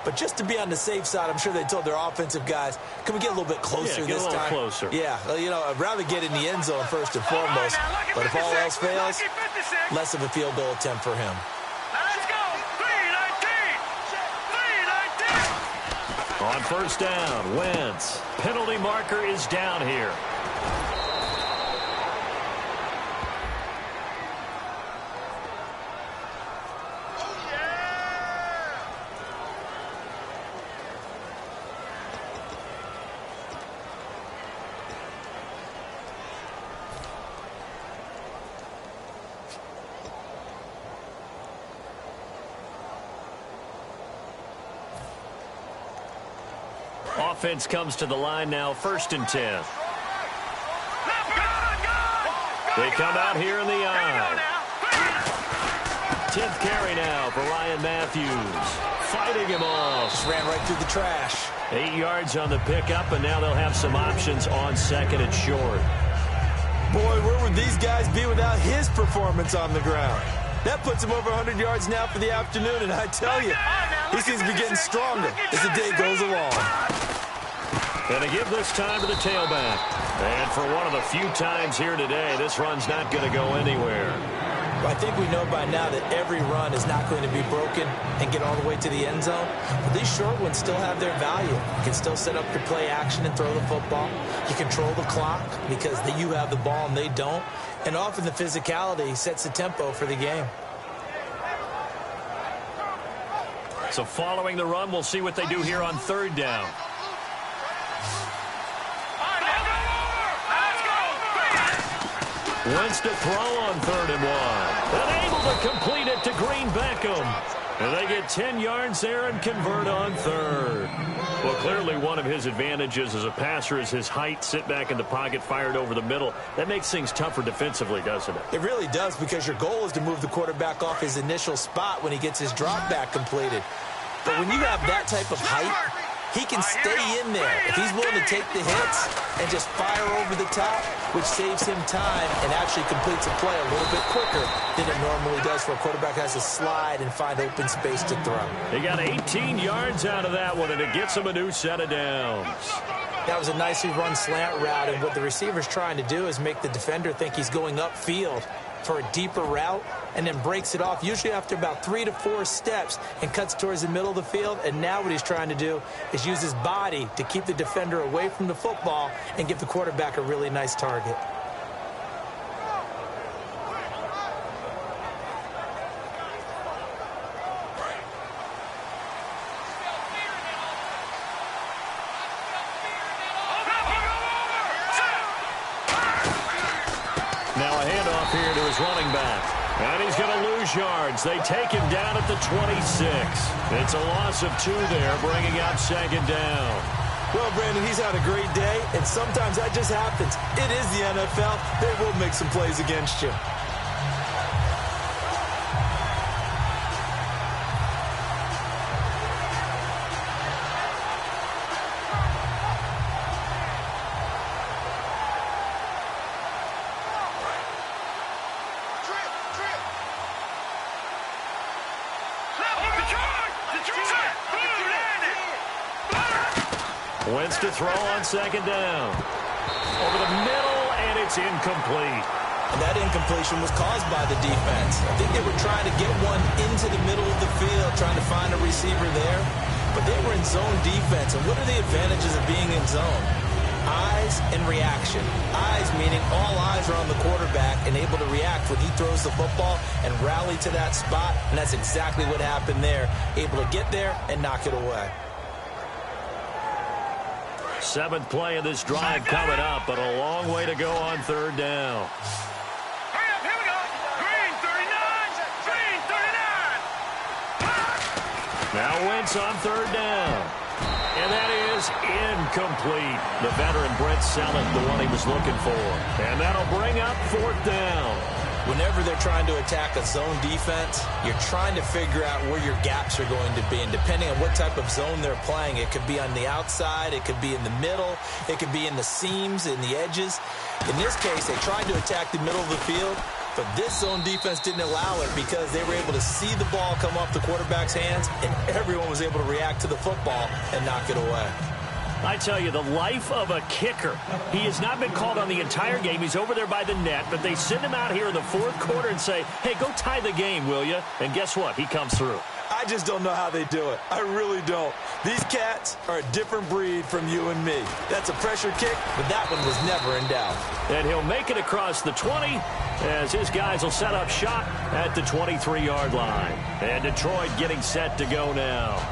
[SPEAKER 3] But just to be on the safe side, I'm sure they told their offensive guys, can we get a little bit closer this time?
[SPEAKER 2] Get a little closer.
[SPEAKER 3] Yeah, well, you know, I'd rather get in the end zone first and foremost. But if all else fails, less of a field goal attempt for him.
[SPEAKER 4] Let's go. 3-19. 3-19.
[SPEAKER 2] On first down, Wentz. Penalty marker is down here. Offense comes to the line now, 1st and 10. They come out here in the eye. 10th carry now for Ryan Matthews. Fighting him off.
[SPEAKER 3] Just ran right through the trash.
[SPEAKER 2] 8 yards on the pickup, and now they'll have some options on 2nd and short.
[SPEAKER 3] Boy, where would these guys be without his performance on the ground? That puts him over 100 yards now for the afternoon, and I tell you, he seems to be getting stronger as the day goes along.
[SPEAKER 2] And to give this time to the tailback. And for one of the few times here today, this run's not going to go anywhere.
[SPEAKER 3] Well, I think we know by now that every run is not going to be broken and get all the way to the end zone. But these short ones still have their value. You can still set up your play action and throw the football. You control the clock because you have the ball and they don't. And often the physicality sets the tempo for the game.
[SPEAKER 2] So following the run, we'll see what they do here on 3rd down. Wentz to throw on 3rd and 1. And able to complete it to Green Beckham. And they get 10 yards there and convert on 3rd. Well, clearly one of his advantages as a passer is his height. Sit back in the pocket, fired over the middle. That makes things tougher defensively, doesn't it?
[SPEAKER 3] It really does, because your goal is to move the quarterback off his initial spot when he gets his drop back completed. But when you have that type of height, he can stay in there if he's willing to take the hits and just fire over the top, which saves him time and actually completes a play a little bit quicker than it normally does for a quarterback who has to slide and find open space to throw.
[SPEAKER 2] He got 18 yards out of that one, and it gets him a new set of downs.
[SPEAKER 3] That was a nicely run slant route, and what the receiver's trying to do is make the defender think he's going upfield for a deeper route, and then breaks it off, usually after about 3 to 4 steps, and cuts towards the middle of the field. And now what he's trying to do is use his body to keep the defender away from the football and give the quarterback a really nice target.
[SPEAKER 2] Here to his running back. And he's going to lose yards. They take him down at the 26. It's a loss of 2 there, bringing up 2nd down.
[SPEAKER 3] Well, Brandon, he's had a great day, and sometimes that just happens. It is the NFL. They will make some plays against you.
[SPEAKER 2] Wentz to throw on second down. Over the middle, and it's incomplete.
[SPEAKER 3] And that incompletion was caused by the defense. I think they were trying to get one into the middle of the field, trying to find a receiver there. But they were in zone defense. And what are the advantages of being in zone? Eyes and reaction. Eyes meaning all eyes are on the quarterback and able to react when he throws the football and rally to that spot. And that's exactly what happened there. Able to get there and knock it away.
[SPEAKER 2] Seventh play of this drive coming up, but a long way to go on third down.
[SPEAKER 4] Hurry up, here we go. Green 39. Green 39.
[SPEAKER 2] Now Wentz on third down. And that is incomplete. The veteran Brent Selleck, the one he was looking for. And that'll bring up fourth down.
[SPEAKER 3] Whenever they're trying to attack a zone defense, you're trying to figure out where your gaps are going to be. And depending on what type of zone they're playing, it could be on the outside, it could be in the middle, it could be in the seams, in the edges. In this case, they tried to attack the middle of the field, but this zone defense didn't allow it because they were able to see the ball come off the quarterback's hands, and everyone was able to react to the football and knock it away.
[SPEAKER 2] I tell you, the life of a kicker. He has not been called on the entire game. He's over there by the net, but they send him out here in the fourth quarter and say, hey, go tie the game, will you? And guess what? He comes through.
[SPEAKER 3] I just don't know how they do it. I really don't. These cats are a different breed from you and me. That's a pressure kick, but that one was never in doubt.
[SPEAKER 2] And he'll make it across the 20 as his guys will set up shop at the 23-yard line. And Detroit getting set to go now.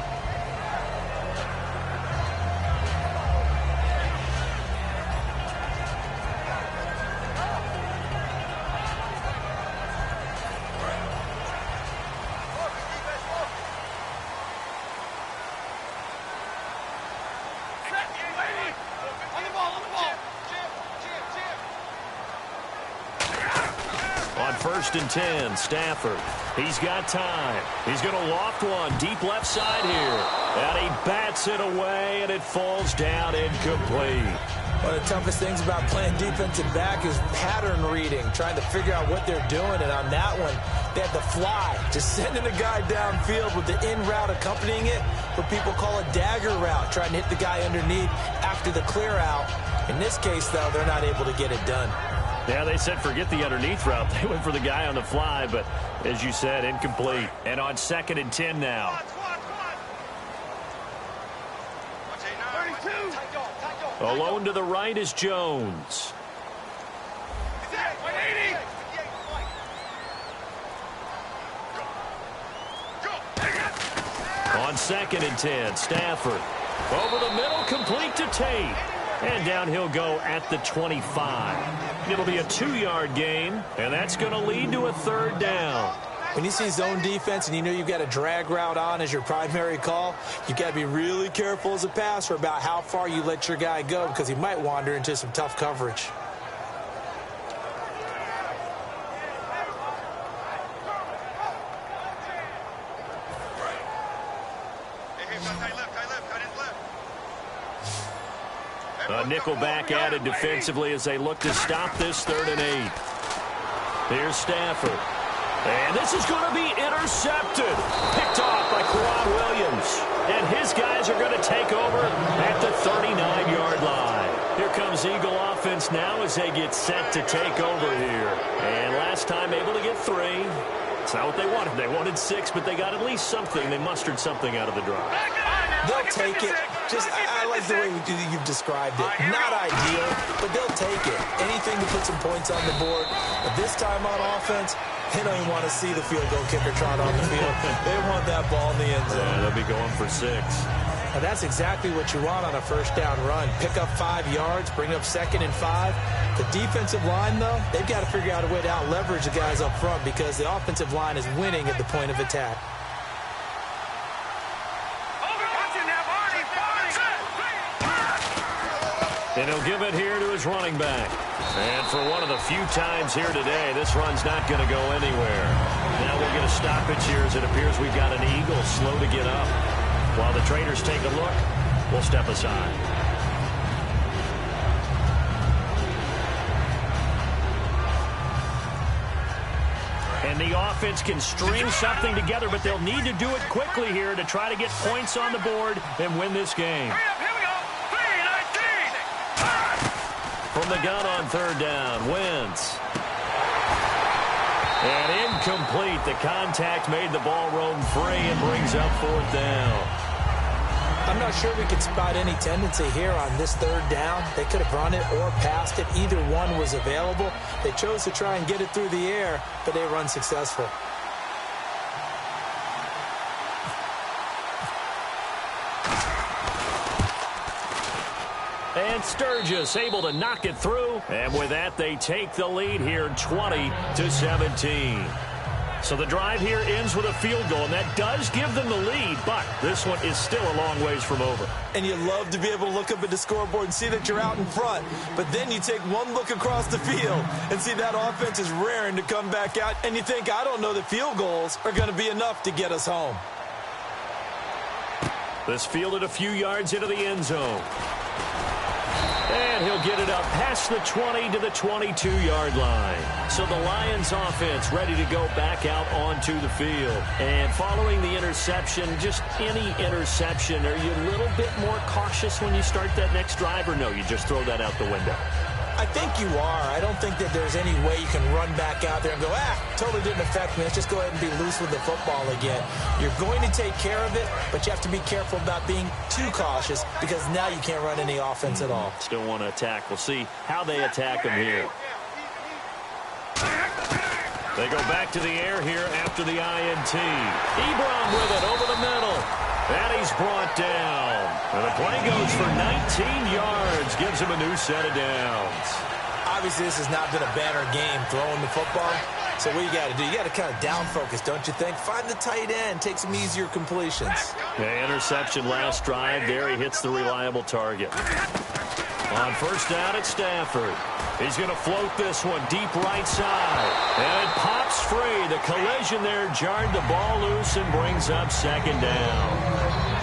[SPEAKER 2] First and 10, Stafford. He's got time. He's going to loft one deep left side here. And he bats it away, and it falls down incomplete.
[SPEAKER 3] One of the toughest things about playing defensive back is pattern reading, trying to figure out what they're doing. And on that one, they had the fly, just sending a guy downfield with the in route accompanying it, what people call a dagger route, trying to hit the guy underneath after the clear out. In this case, though, they're not able to get it done.
[SPEAKER 2] Yeah, they said forget the underneath route. They went for the guy on the fly, but as you said, incomplete. And on second and 10 now.
[SPEAKER 4] 32.
[SPEAKER 2] Alone to the right is Jones. On second and 10, Stafford. Over the middle, complete to Tate. And down he'll go at the 25. It'll be a 2-yard gain, and that's going to lead to a third down.
[SPEAKER 3] When you see zone defense and you know you've got a drag route on as your primary call, you've got to be really careful as a passer about how far you let your guy go because he might wander into some tough coverage.
[SPEAKER 2] A nickel back added defensively as they look to stop this 3rd and 8. Here's Stafford. And this is going to be intercepted. Picked off by Quan Williams. And his guys are going to take over at the 39-yard line. Here comes Eagle offense now as they get set to take over here. And last time able to get 3. It's not what they wanted. They wanted 6, but they got at least something. They mustered something out of the drive.
[SPEAKER 3] They'll take it. Just, I like the way you've described it. Not ideal, but they'll take it. Anything to put some points on the board. But this time on offense, they don't even want to see the field goal kicker trot on the field. They want that ball in the end zone.
[SPEAKER 2] Yeah, they'll be going for 6.
[SPEAKER 3] And that's exactly what you want on a first down run. Pick up 5 yards, bring up 2nd and 5. The defensive line, though, they've got to figure out a way to out-leverage the guys up front because the offensive line is winning at the point of attack.
[SPEAKER 2] And he'll give it here to his running back. And for one of the few times here today, this run's not going to go anywhere. Now we'll get a stoppage here as it appears we've got an Eagle slow to get up. While the traders take a look, we'll step aside. And the offense can string something together, but they'll need to do it quickly here to try to get points on the board and win this game.
[SPEAKER 4] Hurry up, here we go. 3.
[SPEAKER 2] From the gun on third down, Wentz. And incomplete. The contact made the ball roam free and brings up fourth down.
[SPEAKER 3] I'm not sure we could spot any tendency here on this third down. They could have run it or passed it. Either one was available. They chose to try and get it through the air, but they were unsuccessful.
[SPEAKER 2] And Sturgis able to knock it through. And with that, they take the lead here 20-17. So the drive here ends with a field goal, and that does give them the lead, but this one is still a long ways from over.
[SPEAKER 3] And you love to be able to look up at the scoreboard and see that you're out in front, but then you take one look across the field and see that offense is raring to come back out, and you think, I don't know that field goals are going to be enough to get us home.
[SPEAKER 2] This fielded a few yards into the end zone. And he'll get it up past the 20 to the 22-yard line. So the Lions offense ready to go back out onto the field. And following the interception, just any interception, are you a little bit more cautious when you start that next drive, or no, you just throw that out the window?
[SPEAKER 3] I think you are. I don't think that there's any way you can run back out there and go, totally didn't affect me. Let's just go ahead and be loose with the football again. You're going to take care of it, but you have to be careful about being too cautious because now you can't run any offense at all.
[SPEAKER 2] Still want to attack. We'll see how they attack them here. They go back to the air here after the INT. Ebron with it over the middle. And he's brought down. And the play goes for 19 yards. Gives him a new set of downs.
[SPEAKER 3] Obviously, this has not been a banner game throwing the football. So what you got to do, you got to kind of down focus, don't you think? Find the tight end. Take some easier completions.
[SPEAKER 2] Yeah, interception last drive. There he hits the reliable target. On first down at Stafford. He's going to float this one deep right side. And it pops free. The collision there jarred the ball loose and brings up second down.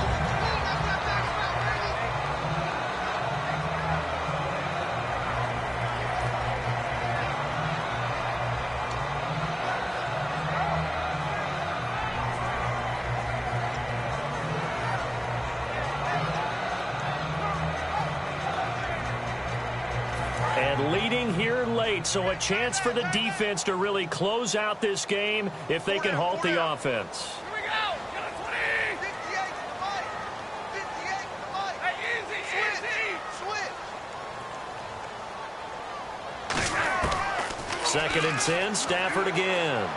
[SPEAKER 2] Leading here late, so a chance for the defense to really close out this game if they can halt the offense.
[SPEAKER 4] Here we go. Get a 20. 58 to the mic. 58 to the mic. Hey, easy.
[SPEAKER 2] Second and 10, Stafford again.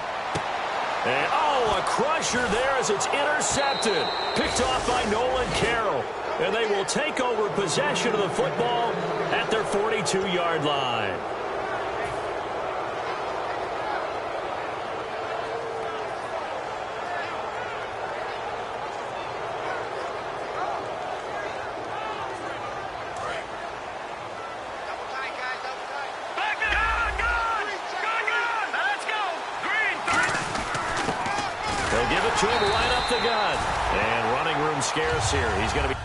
[SPEAKER 2] And, a crusher there as it's intercepted. Picked off by Nolan Carroll. And they will take over possession of the football at their 42-yard line. They'll give it to him right up the gut. And running room scarce here. He's going to be...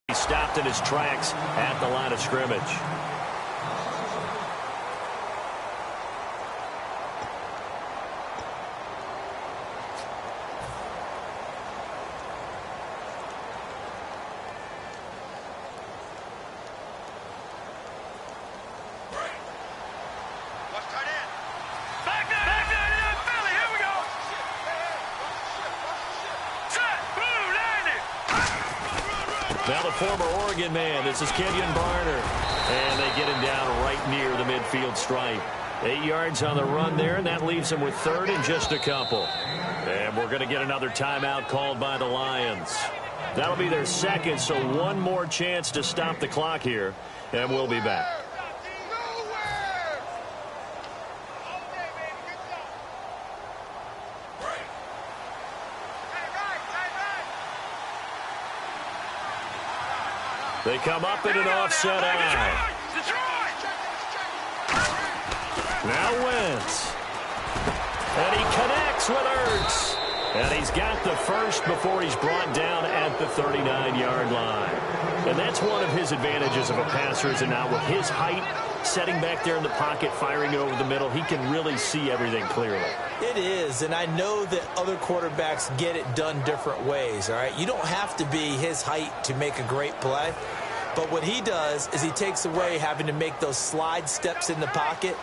[SPEAKER 2] He stopped in his tracks at the line of scrimmage. Now the former Oregon man, this is Kenyon Barner. And they get him down right near the midfield stripe. 8 yards on the run there, and that leaves him with third and just a couple. And we're going to get another timeout called by the Lions. That'll be their second, so one more chance to stop the clock here, and we'll be back. They come up in an offset eye. Now Wentz. And he connects with Ertz. And he's got the first before he's brought down at the 39-yard line. And that's one of his advantages of a passer, is now with his height, setting back there in the pocket, firing it over the middle, he can really see everything clearly.
[SPEAKER 3] It is, and I know that other quarterbacks get it done different ways, all right? You don't have to be his height to make a great play. But what he does is he takes away having to make those slide steps in the pocket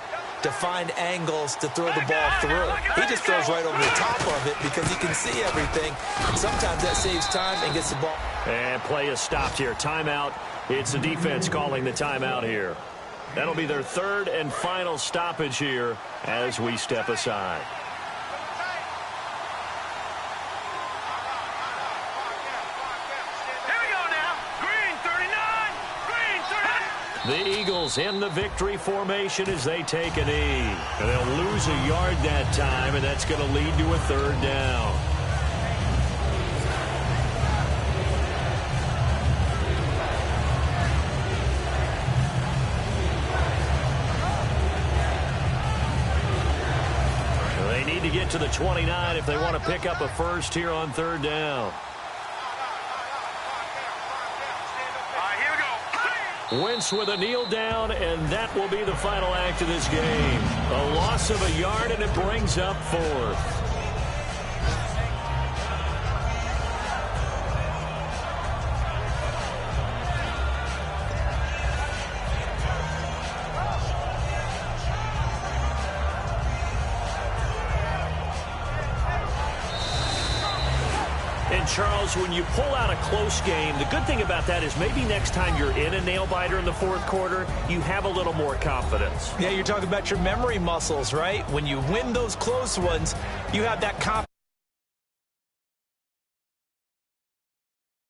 [SPEAKER 3] to find angles to throw the ball through. He just throws right over the top of it because he can see everything. And sometimes that saves time and gets the ball.
[SPEAKER 2] And play is stopped here. Timeout. It's the defense calling the timeout here. That'll be their third and final stoppage here as we step aside. The Eagles in the victory formation as they take a knee. And they'll lose a yard that time, and that's going to lead to a third down. They need to get to the 29 if they want to pick up a first here on third down. Wentz with a kneel down, and that will be the final act of this game. A loss of a yard, and it brings up fourth. And Charles, when you pull out a close game, the good thing about that is maybe next time you're in a nail-biter in the fourth quarter, you have a little more confidence.
[SPEAKER 3] Yeah, you're talking about your memory muscles, right? When you win those close ones, you have that confidence.